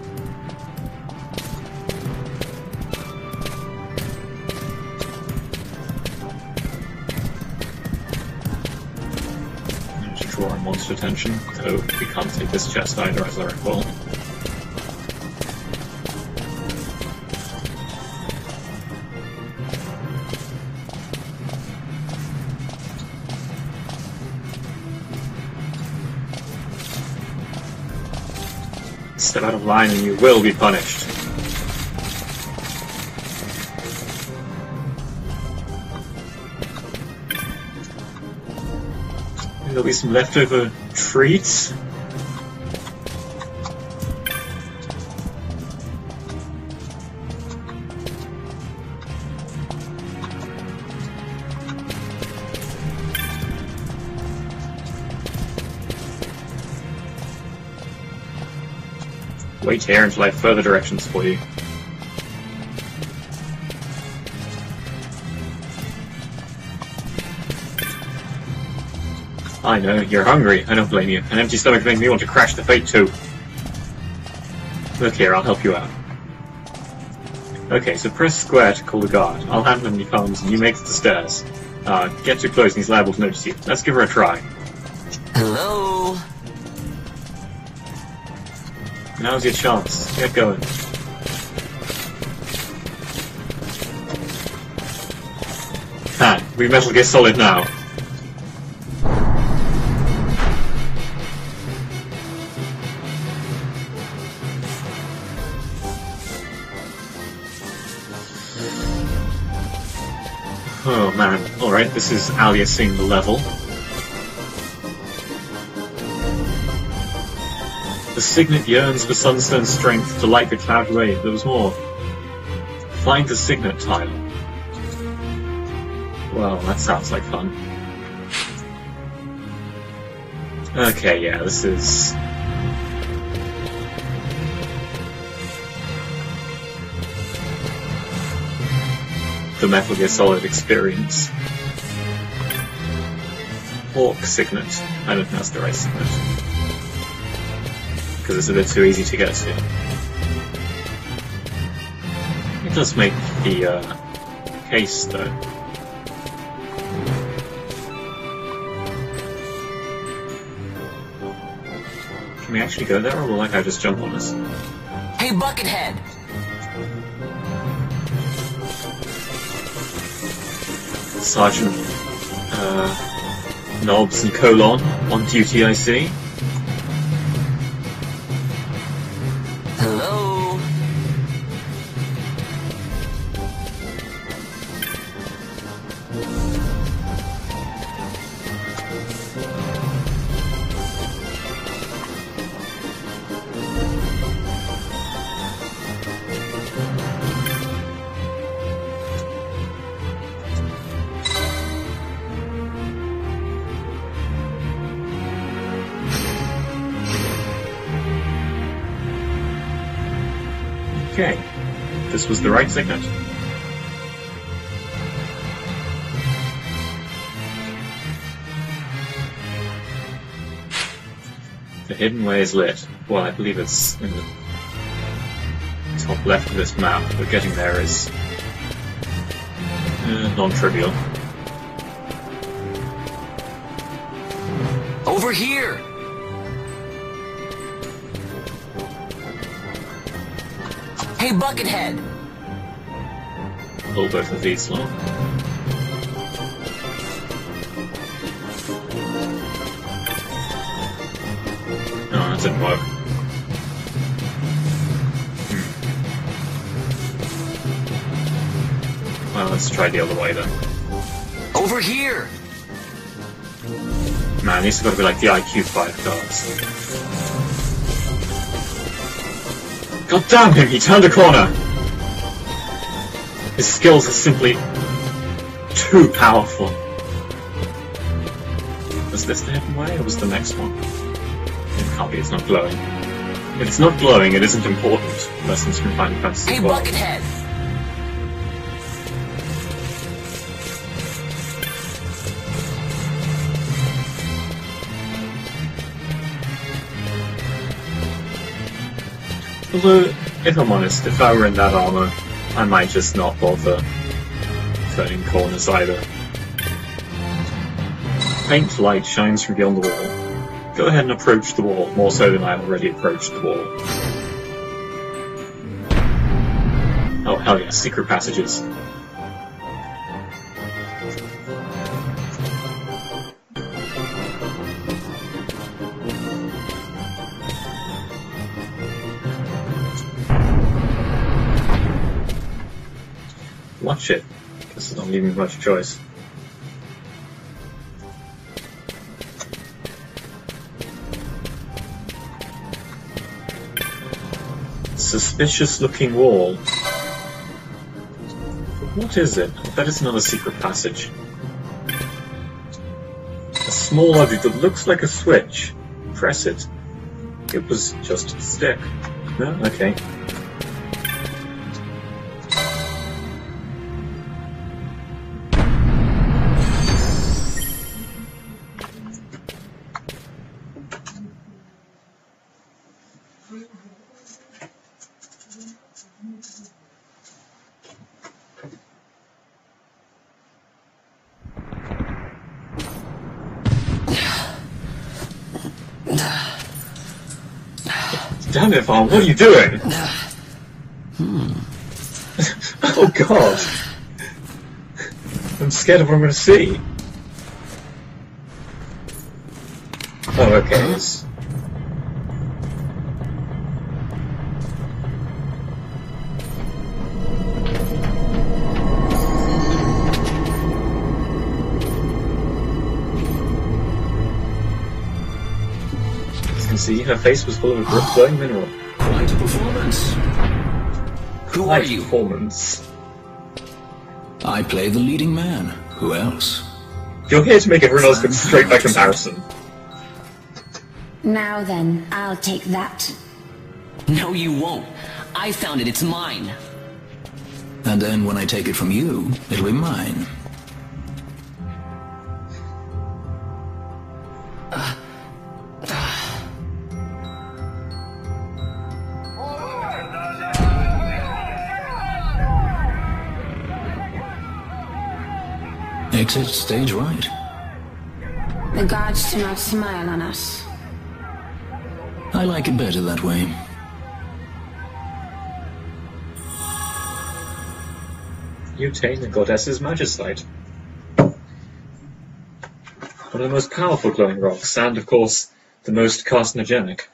To draw on monster attention, though we can't take this chest either, as I recall. Step out of line and you will be punished. There'll be some leftover treats. Wait here until I have further directions for you. I know, you're hungry. I don't blame you. An empty stomach makes me want to crash the Fate too. Look here, I'll help you out. Okay, so press square to call the guard. I'll handle him when he comes, and you make it to the stairs. Get too close and he's liable to notice you. Let's give her a try. Hello? Now's your chance. Get going. Ha! We Metal Gear Solid now. Oh man. Alright, this is aliasing the level. The signet yearns for sunstone strength to light the cloud ray. There was more. Find the signet tile. Well, that sounds like fun. Okay, yeah, this is... the Metal Gear Solid experience. Hawk signet. I don't think that's the right signet. Because it's a bit too easy to get to. It does make the case, though. Can we actually go there, or will that guy just jump on us? Hey, Buckethead! Sergeant Knobs and Colon on duty, I see. Hello? Okay, this was the right signet. The hidden way is lit. Well, I believe it's in the top left of this map, but getting there is non-trivial. Over here! Hey, Buckethead! Pull both of these along. No, that didn't work. Well, let's try the other way then. Over here! Man, these have got to be like the IQ 5 cards. God damn him, he turned a corner! His skills are simply too powerful. Was this the hidden way, or was the next one? It can't be, it's not glowing. If it's not glowing, it isn't important. Lessons from Final Fantasy Hey, XII. Buckethead! Although, if I'm honest, if I were in that armor, I might just not bother turning corners either. Faint light shines from beyond the wall. Go ahead and approach the wall, more so than I already approached the wall. Oh hell yeah, secret passages. Watch it. Guess it don't leave me much choice. Suspicious looking wall. What is it? I bet it's another secret passage. A small object that looks like a switch. Press it. It was just a stick. No? Okay. Damn it, Vaughn, what are you doing? Oh god. I'm scared of what I'm going to see. Oh, okay. It's... see, her face was full of a glowing mineral. Quite a performance. Who Quite are you? Performance. I play the leading man. Who else? You're here to make everyone else look straight by comparison. Now then, I'll take that. No, you won't. I found it. It's mine. And then when I take it from you, it'll be mine. Exit stage right. The gods do not smile on us. I like it better that way. You obtain the goddess's magicite. One of the most powerful glowing rocks, and of course, the most carcinogenic.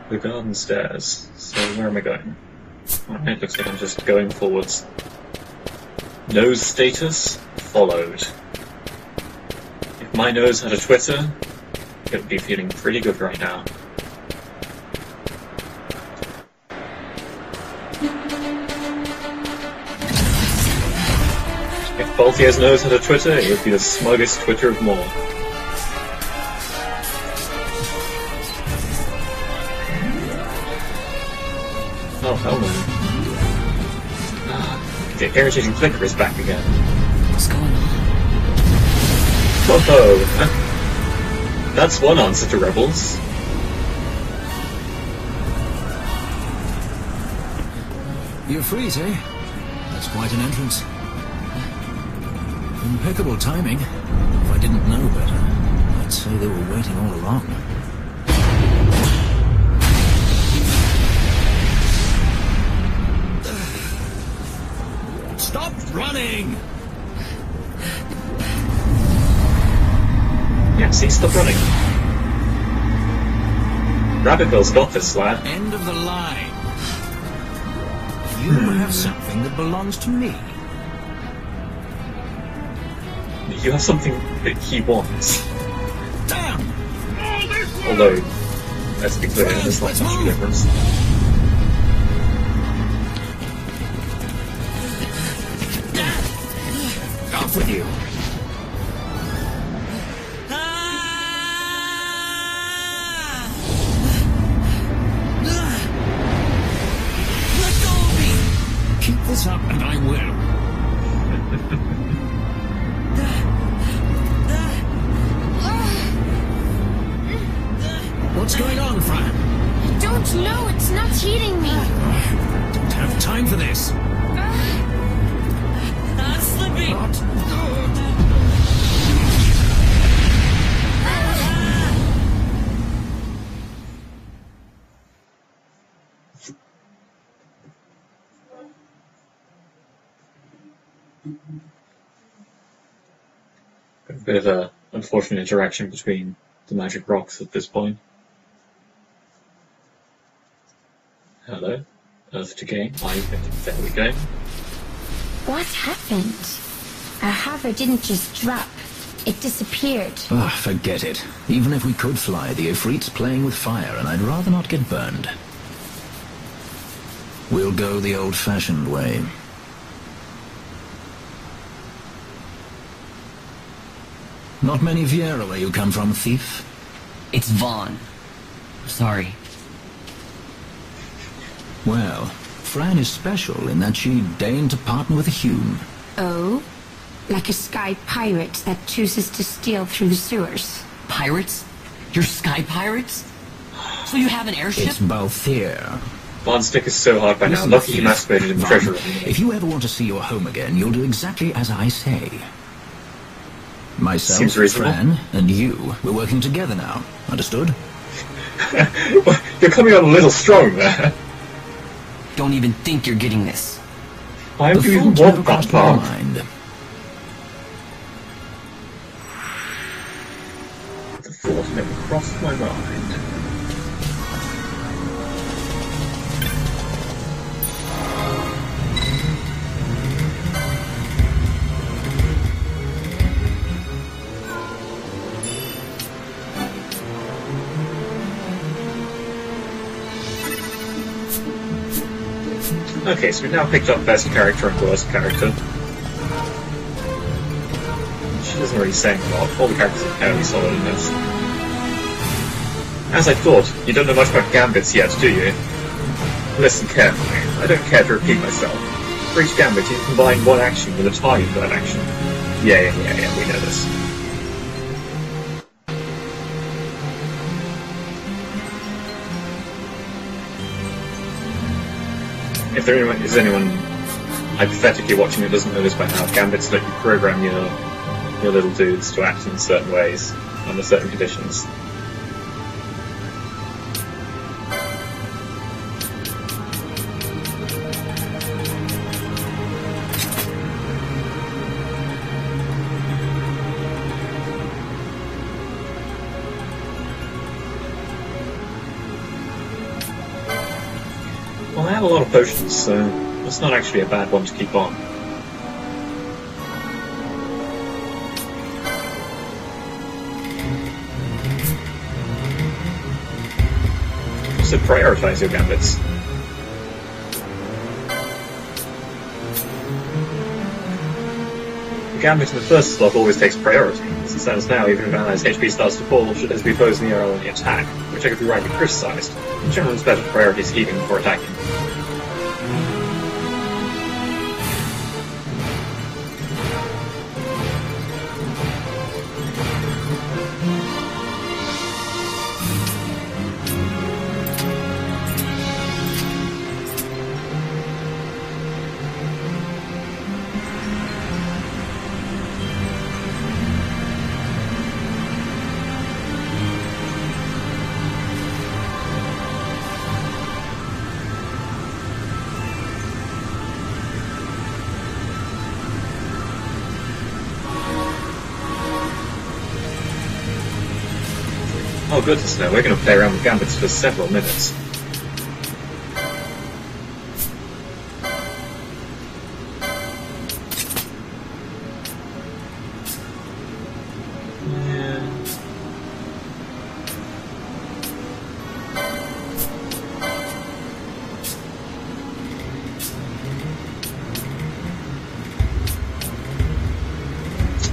The garden stairs. So where am I going? Oh, it looks like I'm just going forwards. Nose status followed. If my nose had a Twitter, it would be feeling pretty good right now. If Balthier's nose had a Twitter, it would be the smuggest Twitter of them all. Oh, hell no. The irritating flicker is back again. What's going on? Whoa! That's one answer to rebels. You're freeze, eh? That's quite an entrance. Impeccable timing. If I didn't know better, I'd say they were waiting all along. Stop running! See, stop running. Rabbit Girl's got this, lad. End of the line. You have something that belongs to me. You have something that he wants. Damn! Although, let's be clear, there's not much of a difference. Off with you. Let go of me! Keep this up and I will. What's going on, Fran? I don't know, it's not heating me. Don't have time for this. Not slipping. Not good. A bit of a unfortunate interaction between the magic rocks at this point. Hello, Earth to gain. There we go. What happened? Our hover didn't just drop. It disappeared. Ah, forget it. Even if we could fly, the Ifrit's playing with fire, and I'd rather not get burned. We'll go the old-fashioned way. Not many Viera where you come from, thief? It's Vaughn. Sorry. Well, Fran is special in that she deigned to partner with a Hume. Oh? Like a sky pirate that chooses to steal through the sewers. Pirates? You're sky pirates? So you have an airship? It's Balthier. Barn's stick is so hard by now. Listen, Lucky he masturbated in the treasure room. If you ever want to see your home again, you'll do exactly as I say. Myself, Seems reasonable. Fran, and you, we're working together now. Understood? You're coming on a little strong there. Don't even think you're getting this. Why The would you even thought never want that crossed my part? mind. The thought never crossed my mind. Okay, so we've now picked up best character and worst character. She doesn't really say a lot. All the characters are fairly solid in this. As I thought, you don't know much about gambits yet, do you? Listen carefully. I don't care to repeat myself. For each gambit, you combine one action with a target for that action. Yeah, we know this. If there is anyone hypothetically watching who doesn't know this by now, gambits let you program your little dudes to act in certain ways under certain conditions. Well, I have a lot of potions, so that's not actually a bad one to keep on. So prioritize your gambits. The gambit in the first slot always takes priority. As it stands now, even if allies' HP starts to fall, should as be foes near only attack, which I could be rightly criticised. In general, it's better to prioritize healing before attacking. Oh goodness no, we're going to play around with gambits for several minutes.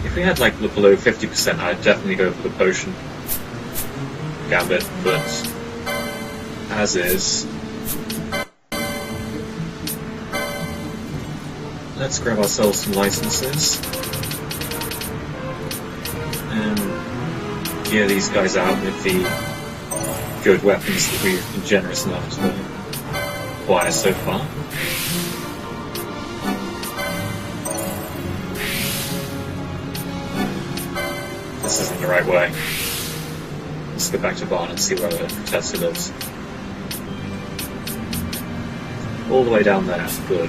If we had like below 50%, I'd definitely go for the potion gambit, but as is, let's grab ourselves some licenses and gear these guys out with the good weapons that we've been generous enough to acquire so far. This isn't the right way. Let's go back to Barn and see where the Protector lives. All the way down there. Good.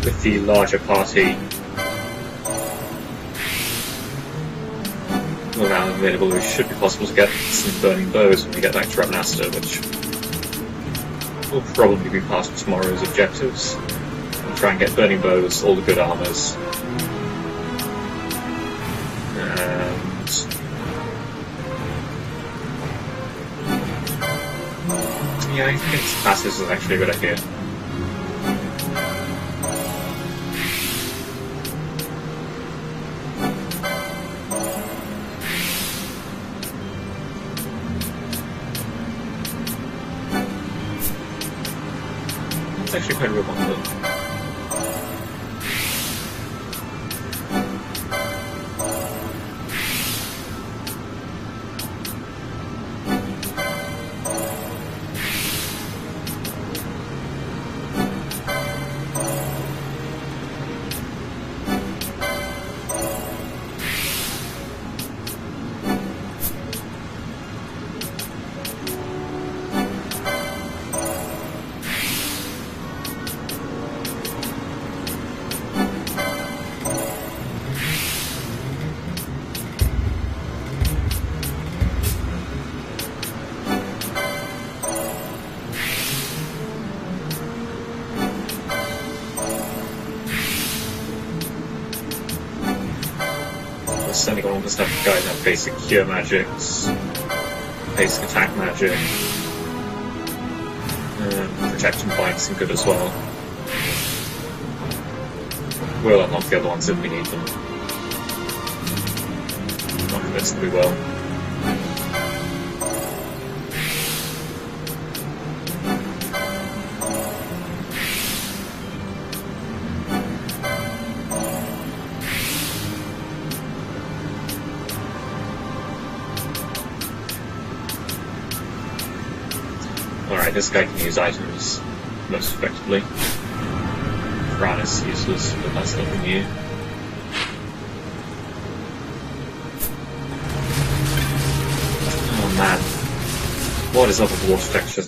With the larger party around available, it should be possible to get some burning bows when we get back to Ravenasta, which will probably be part of tomorrow's objectives. We'll try and get burning bows, all the good armors, and yeah, I think passes is actually a good idea. It's actually quite a good one, though. Certainly got all the stuff you guys have basic cure magics, basic attack magic, protection bites and good as well. We'll unlock the other ones if we need them. Not convinced that we will. Alright, this guy can use items most effectively. Ran is useless, but that's nothing new. Oh man. What is up with water texture?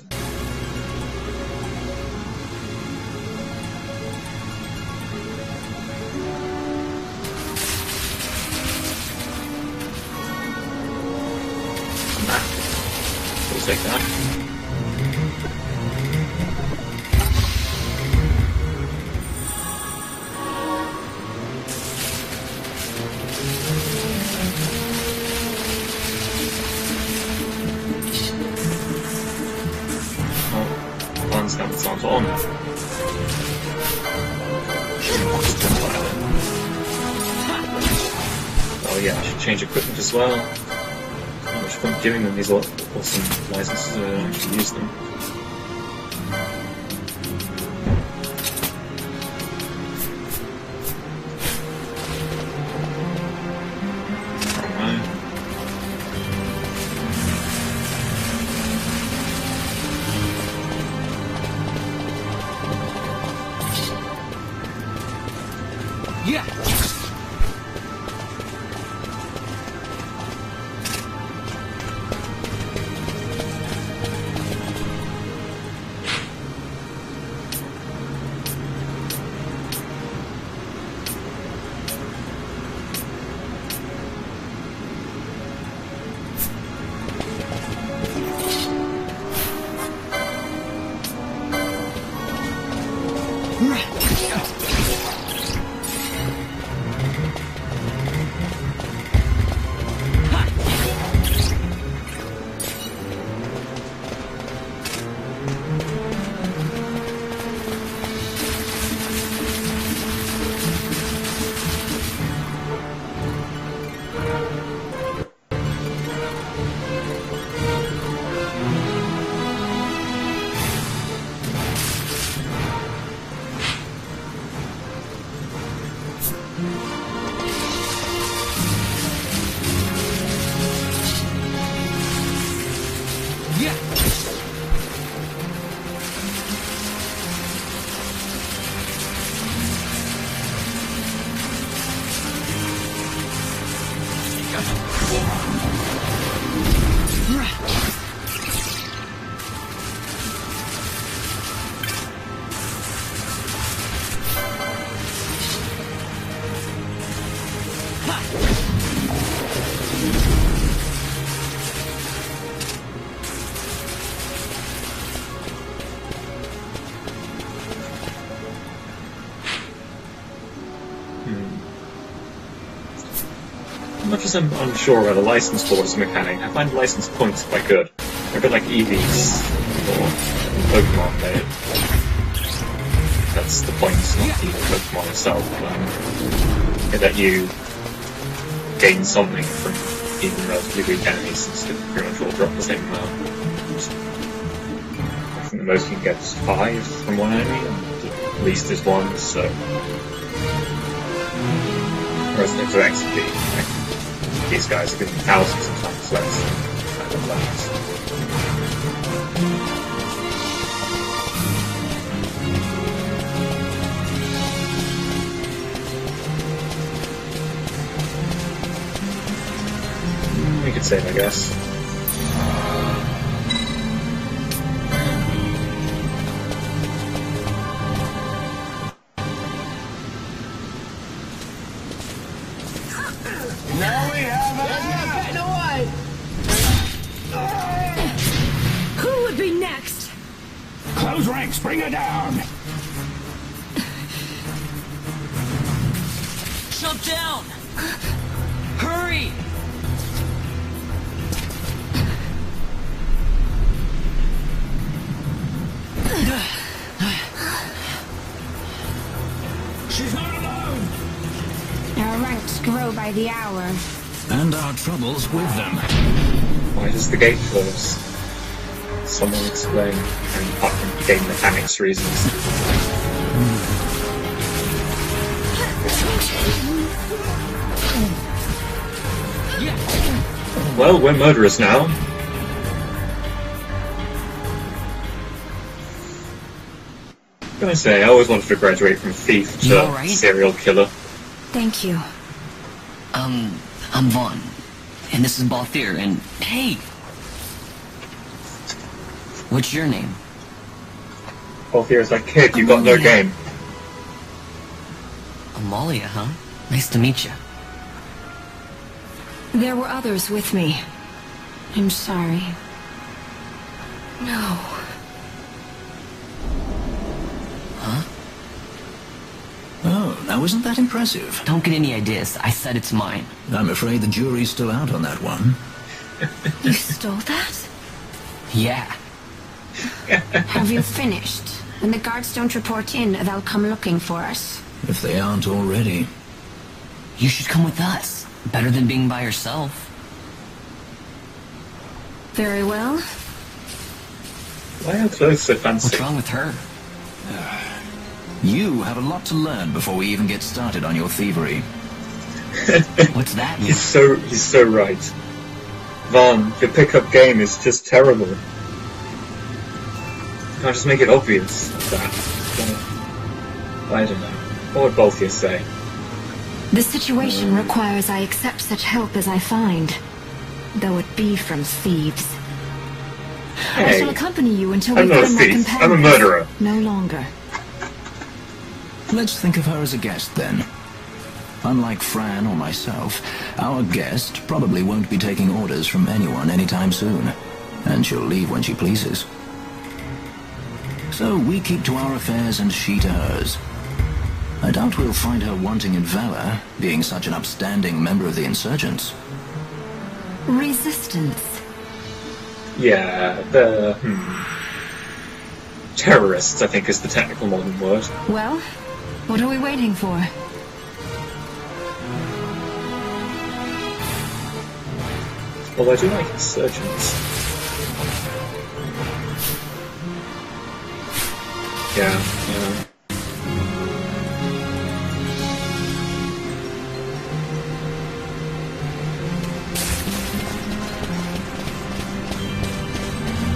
Nah. We'll take that. Sounds on. Oh yeah, I should change equipment as well. Not much fun giving them these awesome licenses, I don't actually use them. Yeah. Much as I'm unsure about the license boards mechanic, I find license points quite good. They're a bit like EVs or Pokemon. That's the point, not the Pokemon itself, but that you gain something from even relatively weak enemies, since they pretty much all drop the same amount. I think the most you can get is 5 from one enemy, and at least is 1, so... Whereas in FFXII, these guys are giving thousands of times less than that. We could save, I guess. Now we have a... Who would be next? Close ranks, bring her down! Jump down! Hurry! She's not alone! Our ranks grow by the hour. And our troubles with them. Why does the gate close? Someone explain, and apart from game mechanics reasons. Well, we're murderers now. What can I say? I always wanted to graduate from thief You to alright? serial killer. Thank you. I'm Vaughn. And this is Balthier, and hey! What's your name? Both here is like, kid, you got no game. Amalia, huh? Nice to meet you. There were others with me. I'm sorry. No. Oh, now isn't that impressive? Don't get any ideas. I said it's mine. I'm afraid the jury's still out on that one. You stole that? Yeah. Have you finished? When the guards don't report in, they'll come looking for us. If they aren't already. You should come with us. Better than being by yourself. Very well. Why are clothes so fancy? What's wrong with her? You have a lot to learn before we even get started on your thievery. What's that mean? He's so right. Vaughn, your pickup game is just terrible. You can't just make it obvious that. I don't know. What would Balthier say? The situation requires I accept such help as I find, though it be from thieves. I Hey, shall accompany you until we I'm not a find my thief. companions. I'm a murderer. No longer. Let's think of her as a guest, then. Unlike Fran or myself, our guest probably won't be taking orders from anyone anytime soon, and she'll leave when she pleases. So we keep to our affairs and she to hers. I doubt we'll find her wanting in valor, being such an upstanding member of the insurgents. Resistance. Yeah, the... terrorists, I think, is the technical modern word. Well, what are we waiting for? Although I do like insurgents. Yeah.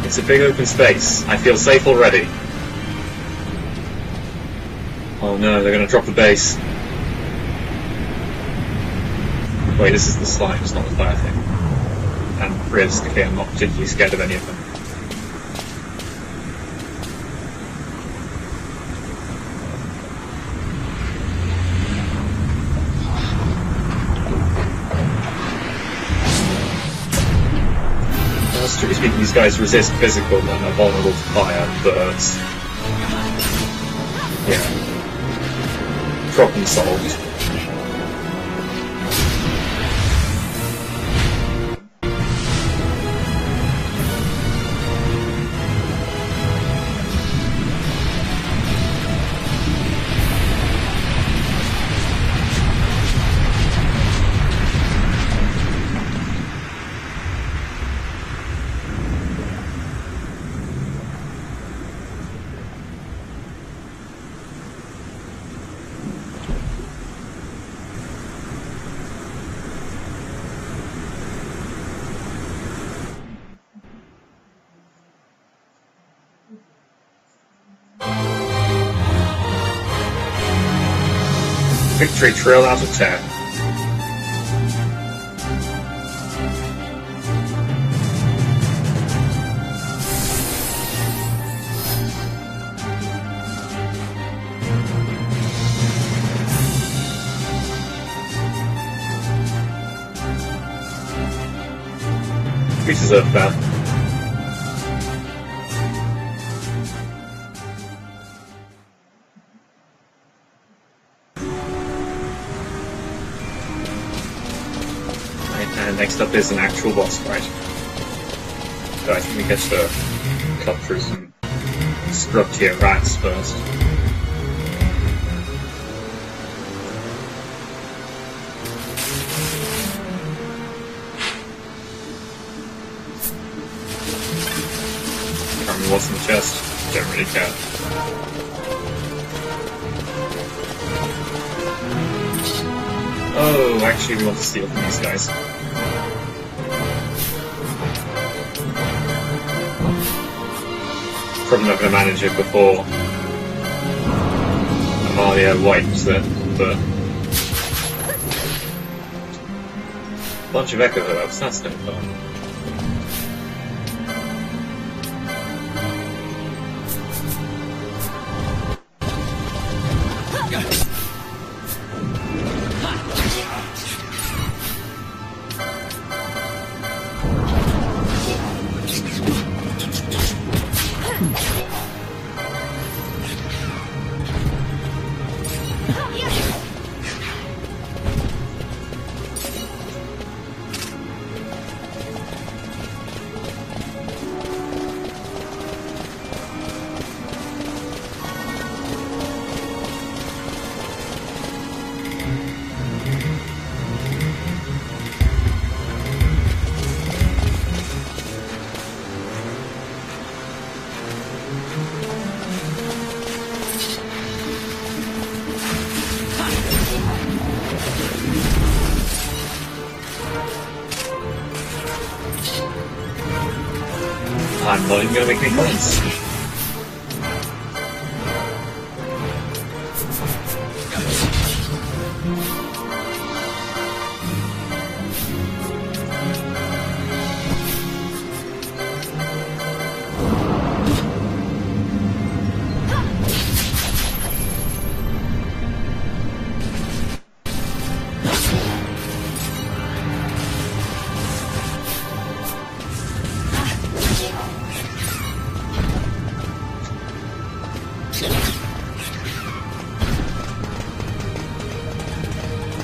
It's a big open space. I feel safe already. Oh no, they're gonna drop the base. Wait, this is the slime, it's not the fire thing. And realistically, I'm not particularly scared of any of them. Strictly speaking, these guys resist physical and are vulnerable to fire, but... yeah. Problem solved. Victory Trail out of 10. We deserve that. And next up is an actual boss fight. So I think we get to cut through some scrub tier rats first. Can't remember what's in the chest. Don't really care. Oh, actually we want to steal from these guys. Probably not going to manage it before Amalia wipes it, but... bunch of echo herbs, that's no fun. I'm not even going to make any points.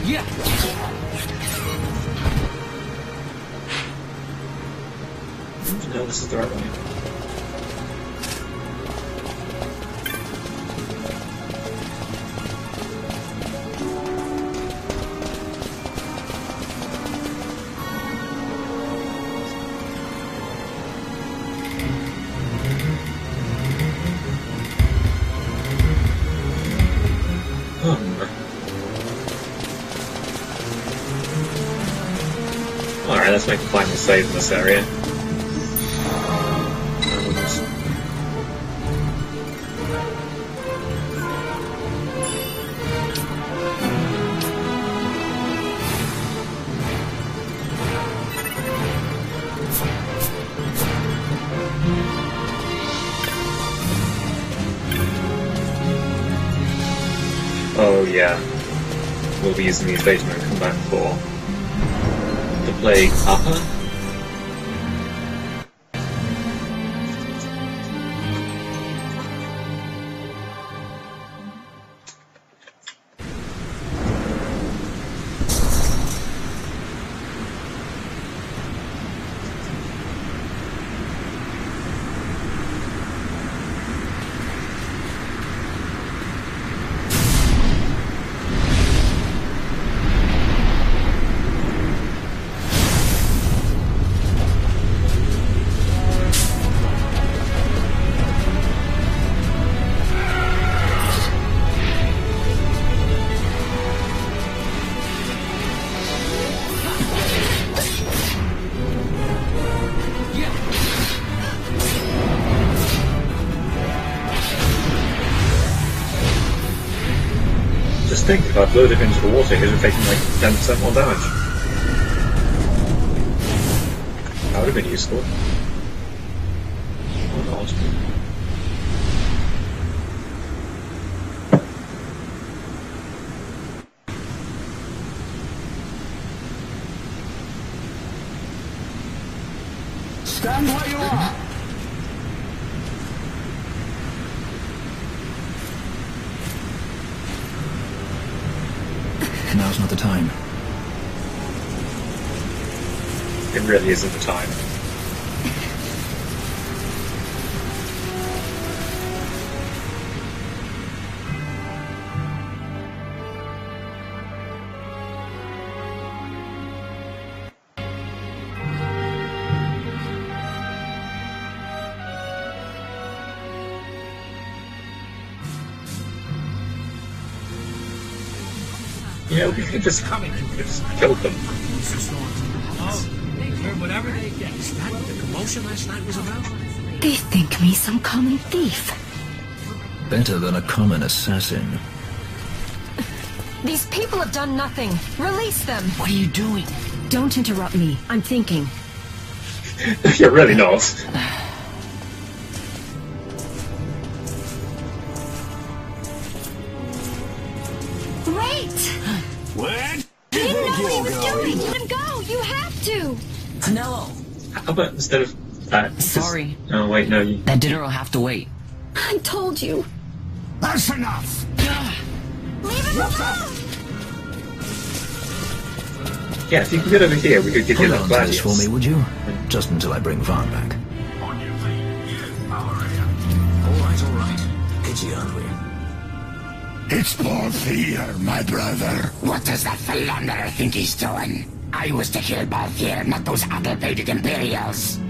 Yeah. No, this is the right way. Alright, let's make a final save in this area. Oh yeah, we'll be using these data when we come back for the Plague Upper. Just think, if I blew it into the water, it would have taken like 10% more damage. That would have been useful. Or not. Stand where you are! Now's not the time. It really isn't the time. Yeah, we could just kill them. Whatever they get. Is that what the commotion last night was about? They think me some common thief. Better than a common assassin. These people have done nothing. Release them. What are you doing? Don't interrupt me. I'm thinking. You're really not. Wait! Where? He didn't know what he was doing! Let him go! You have to! Canelo! How about instead of that? Sorry. Oh wait, no. You... That dinner will have to wait. I told you. That's enough! Leave him alone! Yeah, if you can get over here, we could give you Hold that on to this gladius. for me, would you? Just until I bring Vaughn back. On your feet. Yes, power area. All right. Itchy, aren't we? It's Paul Fear, my brother. What does that philanderer think he's doing? I was to kill Balthier, not those addle-pated Imperials.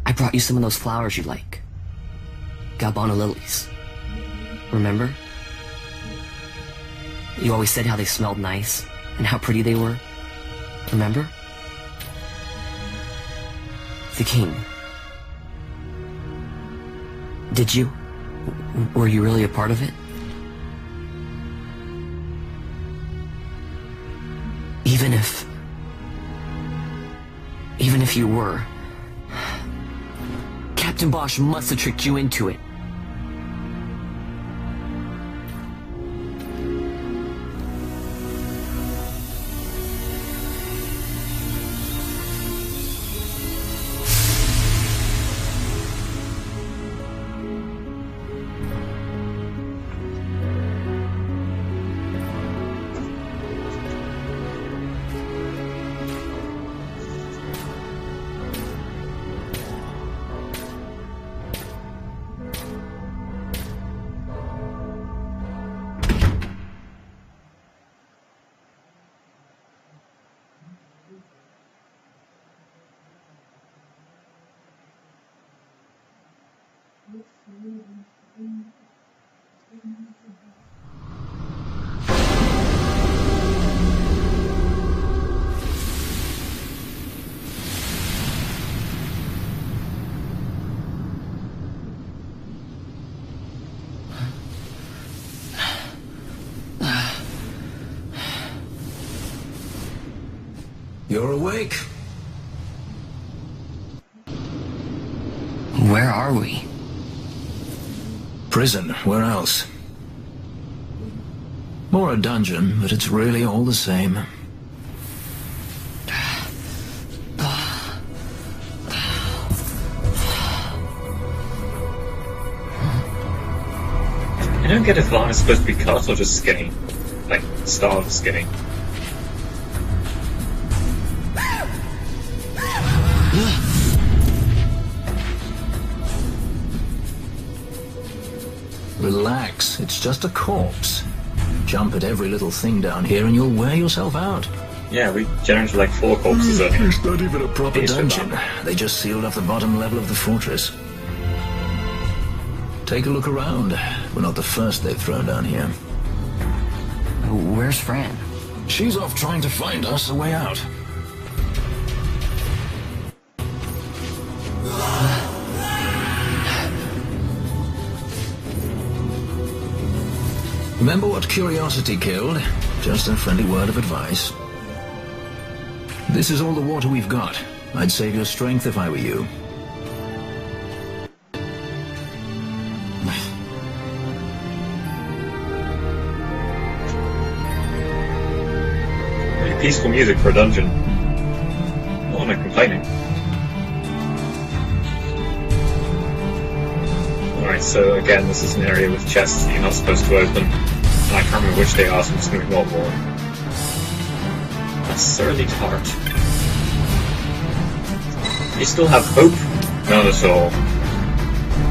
I brought you some of those flowers you like. Galbana lilies. Remember? You always said how they smelled nice, and how pretty they were. Remember? The king. Did you? Were you really a part of it? Even if you were, Captain Bosch must have tricked you into it. You're awake. Where are we? Prison, where else? More a dungeon, but it's really all the same. I don't get if Vaughn is supposed to be cut or just skinny. Like, starved skinny. Relax, it's just a corpse. Jump at every little thing down here and you'll wear yourself out. Yeah, we generated like 4 corpses earlier. It's not even a proper dungeon. They just sealed off the bottom level of the fortress. Take a look around. We're not the first they've thrown down here. Where's Fran? She's off trying to find us a way out. Remember what curiosity killed? Just a friendly word of advice. This is all the water we've got. I'd save your strength if I were you. Really peaceful music for a dungeon. Well, I'm not complaining. Alright, so again, this is an area with chests that you're not supposed to open. I can't remember which they are, so I'm just going to ignore more. That's surly tart. You still have hope? None at all.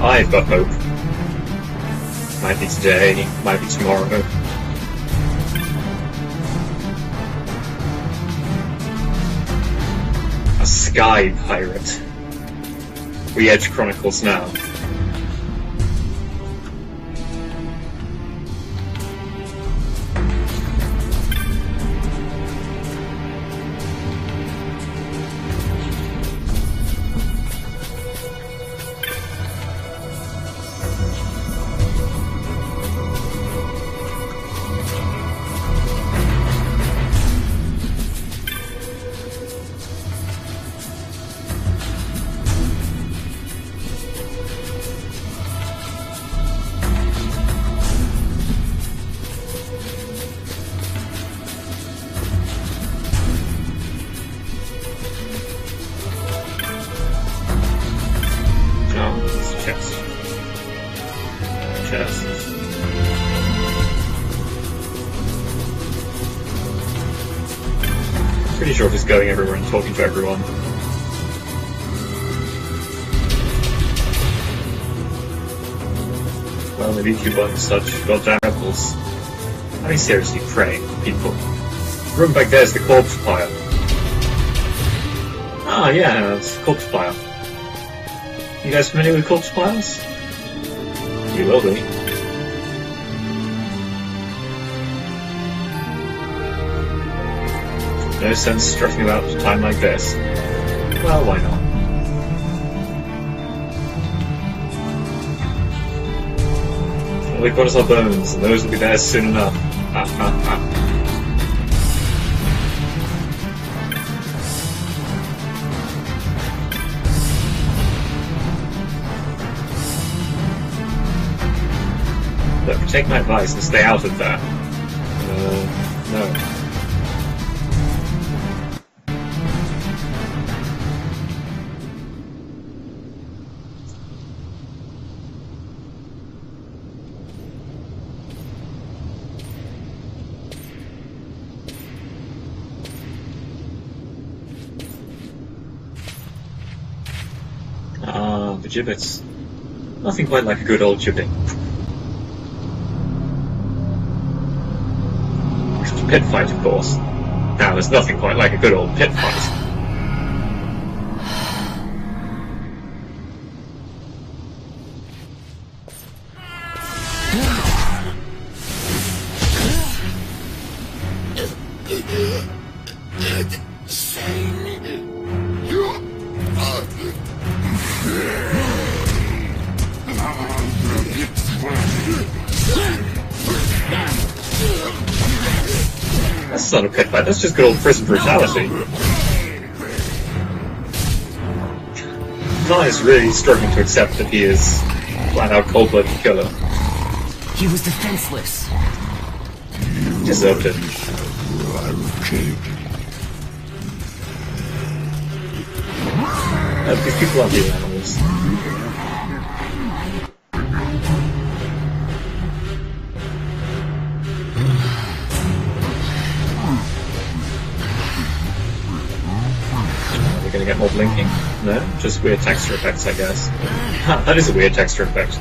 I've got hope. Might be today, might be tomorrow. A sky pirate. We Edge Chronicles now. Pretty sure he's going everywhere and talking to everyone. Well, maybe if you weren't such goddamn rebels. I mean, seriously, pray, people. The room back there's the corpse pile. Ah, yeah, it's corpse pile. You guys familiar with corpse piles? You will be. No sense strutting about at a time like this. Well, why not? We've got us our bones, and those will be there soon enough. Ha ha ha. Look, take my advice and stay out of that. No. Ah, the gibbets. Nothing quite like a good old gibbet. Pit fight, of course. Now, there's nothing quite like a good old pit fight. That's not a pit fight, that's just good old prison brutality. Nye is really struggling to accept that he is flat-out cold-blooded killer. He was defenseless. He deserved it. These people aren't real animals. We're gonna get more blinking? No? Just weird texture effects, I guess. Ha, that is a weird texture effect.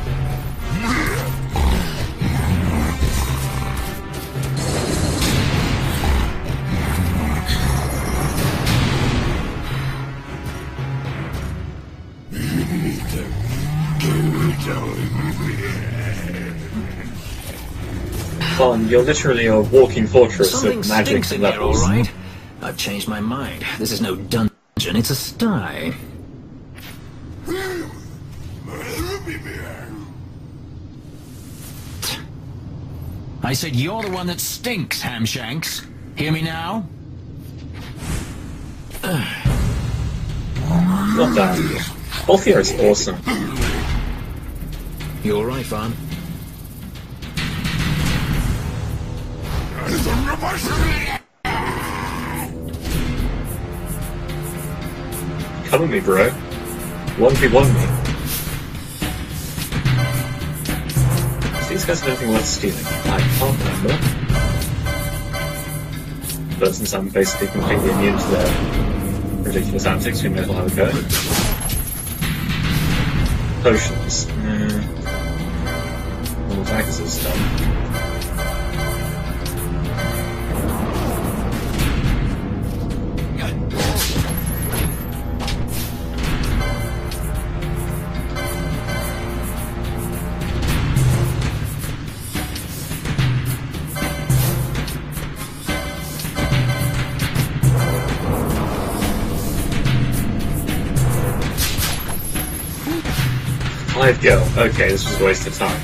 Fun, you're literally a walking fortress of magic and levels. Alright? I've changed my mind. This is no dungeon, it's a sty. I said you're the one that stinks, Hamshanks. Hear me now? Not that. Both here is awesome. You alright, Vaughn? Come at me, bro. 1v1 me. These guys have anything worth stealing? I can't remember. But since I'm basically completely immune to their ridiculous antics, we may as well have a go. Potions. All daggers and stuff. 5 go. Okay, this was a waste of time.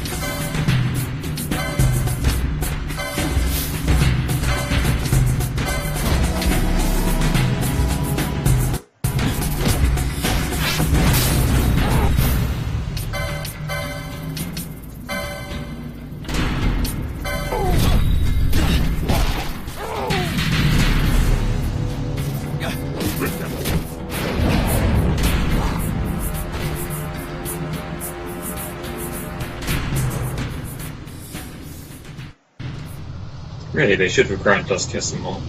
Really, they should have granted us just some more.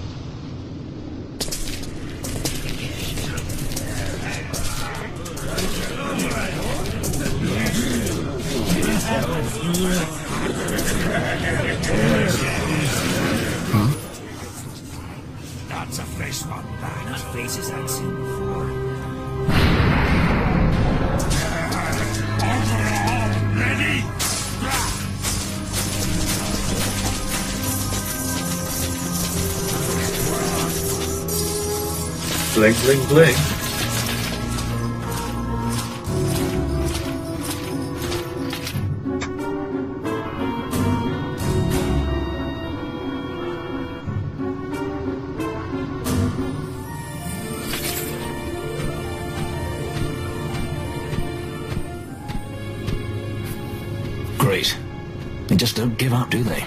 That's a fresh one, that faces I've seen before. Ready? Bling, bling, bling. Great. They just don't give up, do they?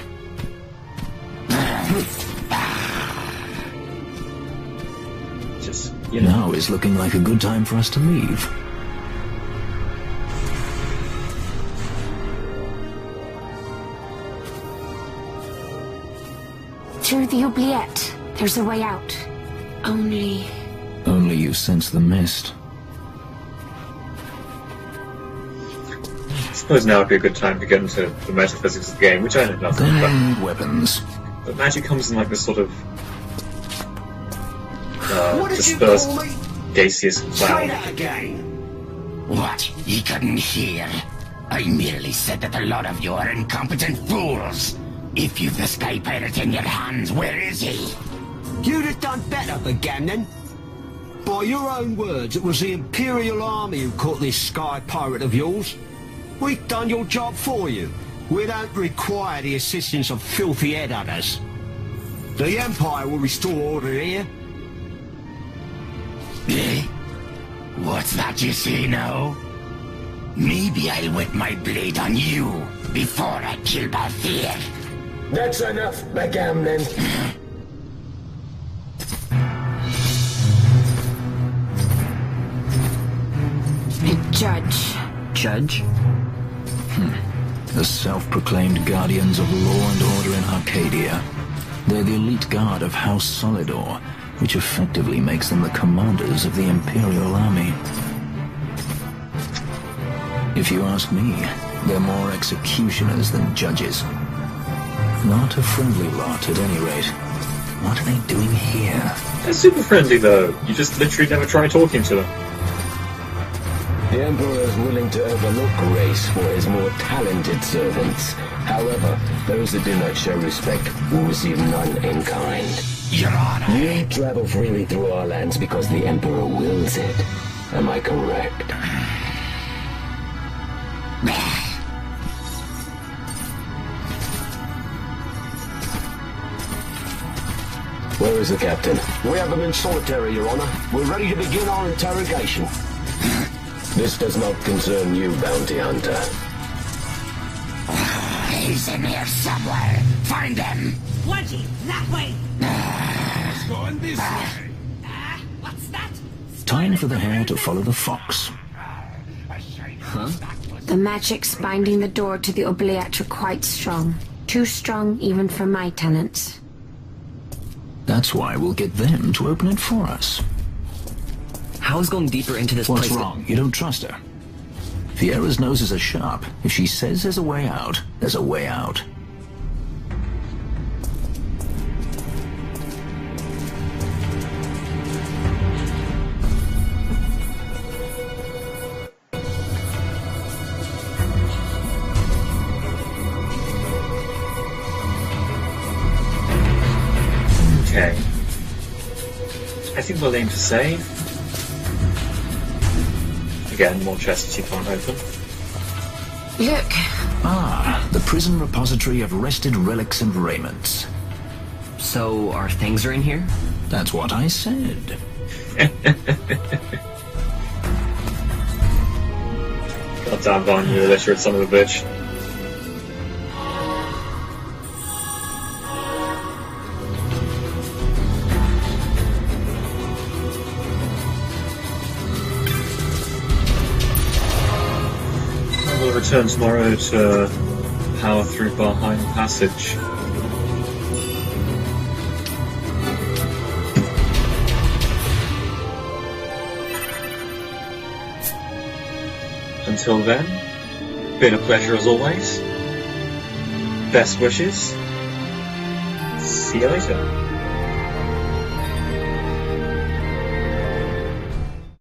Just, you know. Now is looking like a good time for us to leave. Through the oubliette. There's a way out. Only you sense the mist. I suppose now would be a good time to get into the metaphysics of the game, which I know nothing They about. need weapons. But magic comes in like this sort of dispersed gaseous cloud. What? You couldn't hear? I merely said that a lot of you are incompetent fools. If you've the Sky Pirate in your hands, where is he? You'd have done better, Bagamnon. By your own words, it was the Imperial Army who caught this Sky Pirate of yours. We've done your job for you. We don't require the assistance of filthy headhunters. The Empire will restore order here. Eh? What's that you say now? Maybe I'll wet my blade on you before I kill Balthier. That's enough, Bagamnon. Judge. Judge? The self-proclaimed guardians of law and order in Arcadia. They're the elite guard of House Solidor, which effectively makes them the commanders of the Imperial Army. If you ask me, they're more executioners than judges. Not a friendly lot, at any rate. What are they doing here? They're super friendly, though. You just literally never try talking to them. The Emperor is willing to overlook grace for his more talented servants. However, those that do not show respect will receive none in kind. Your Honor! You travel freely through our lands because the Emperor wills it. Am I correct? Where is the captain? We have him in solitary, Your Honor. We're ready to begin our interrogation. This does not concern you, bounty hunter. He's in here somewhere. Find him. 20, that way. It's going this way. What's that? Time for the hare to follow the fox. Huh? The magics binding the door to the oubliette are quite strong. Too strong even for my tenants. That's why we'll get them to open it for us. How's going deeper into this What's place? wrong? You don't trust her? Fiera's noses are sharp. If she says there's a way out, there's a way out. Okay. I think we'll aim to save. Again, more chests you can't open. Look! Ah, the prison repository of rested relics and raiments. So, our things are in here? That's what I said. Goddamn Vaughn, you're a literate son of a bitch. We'll return tomorrow to power through Valheim Passage. Until then, been a pleasure as always. Best wishes. See you later.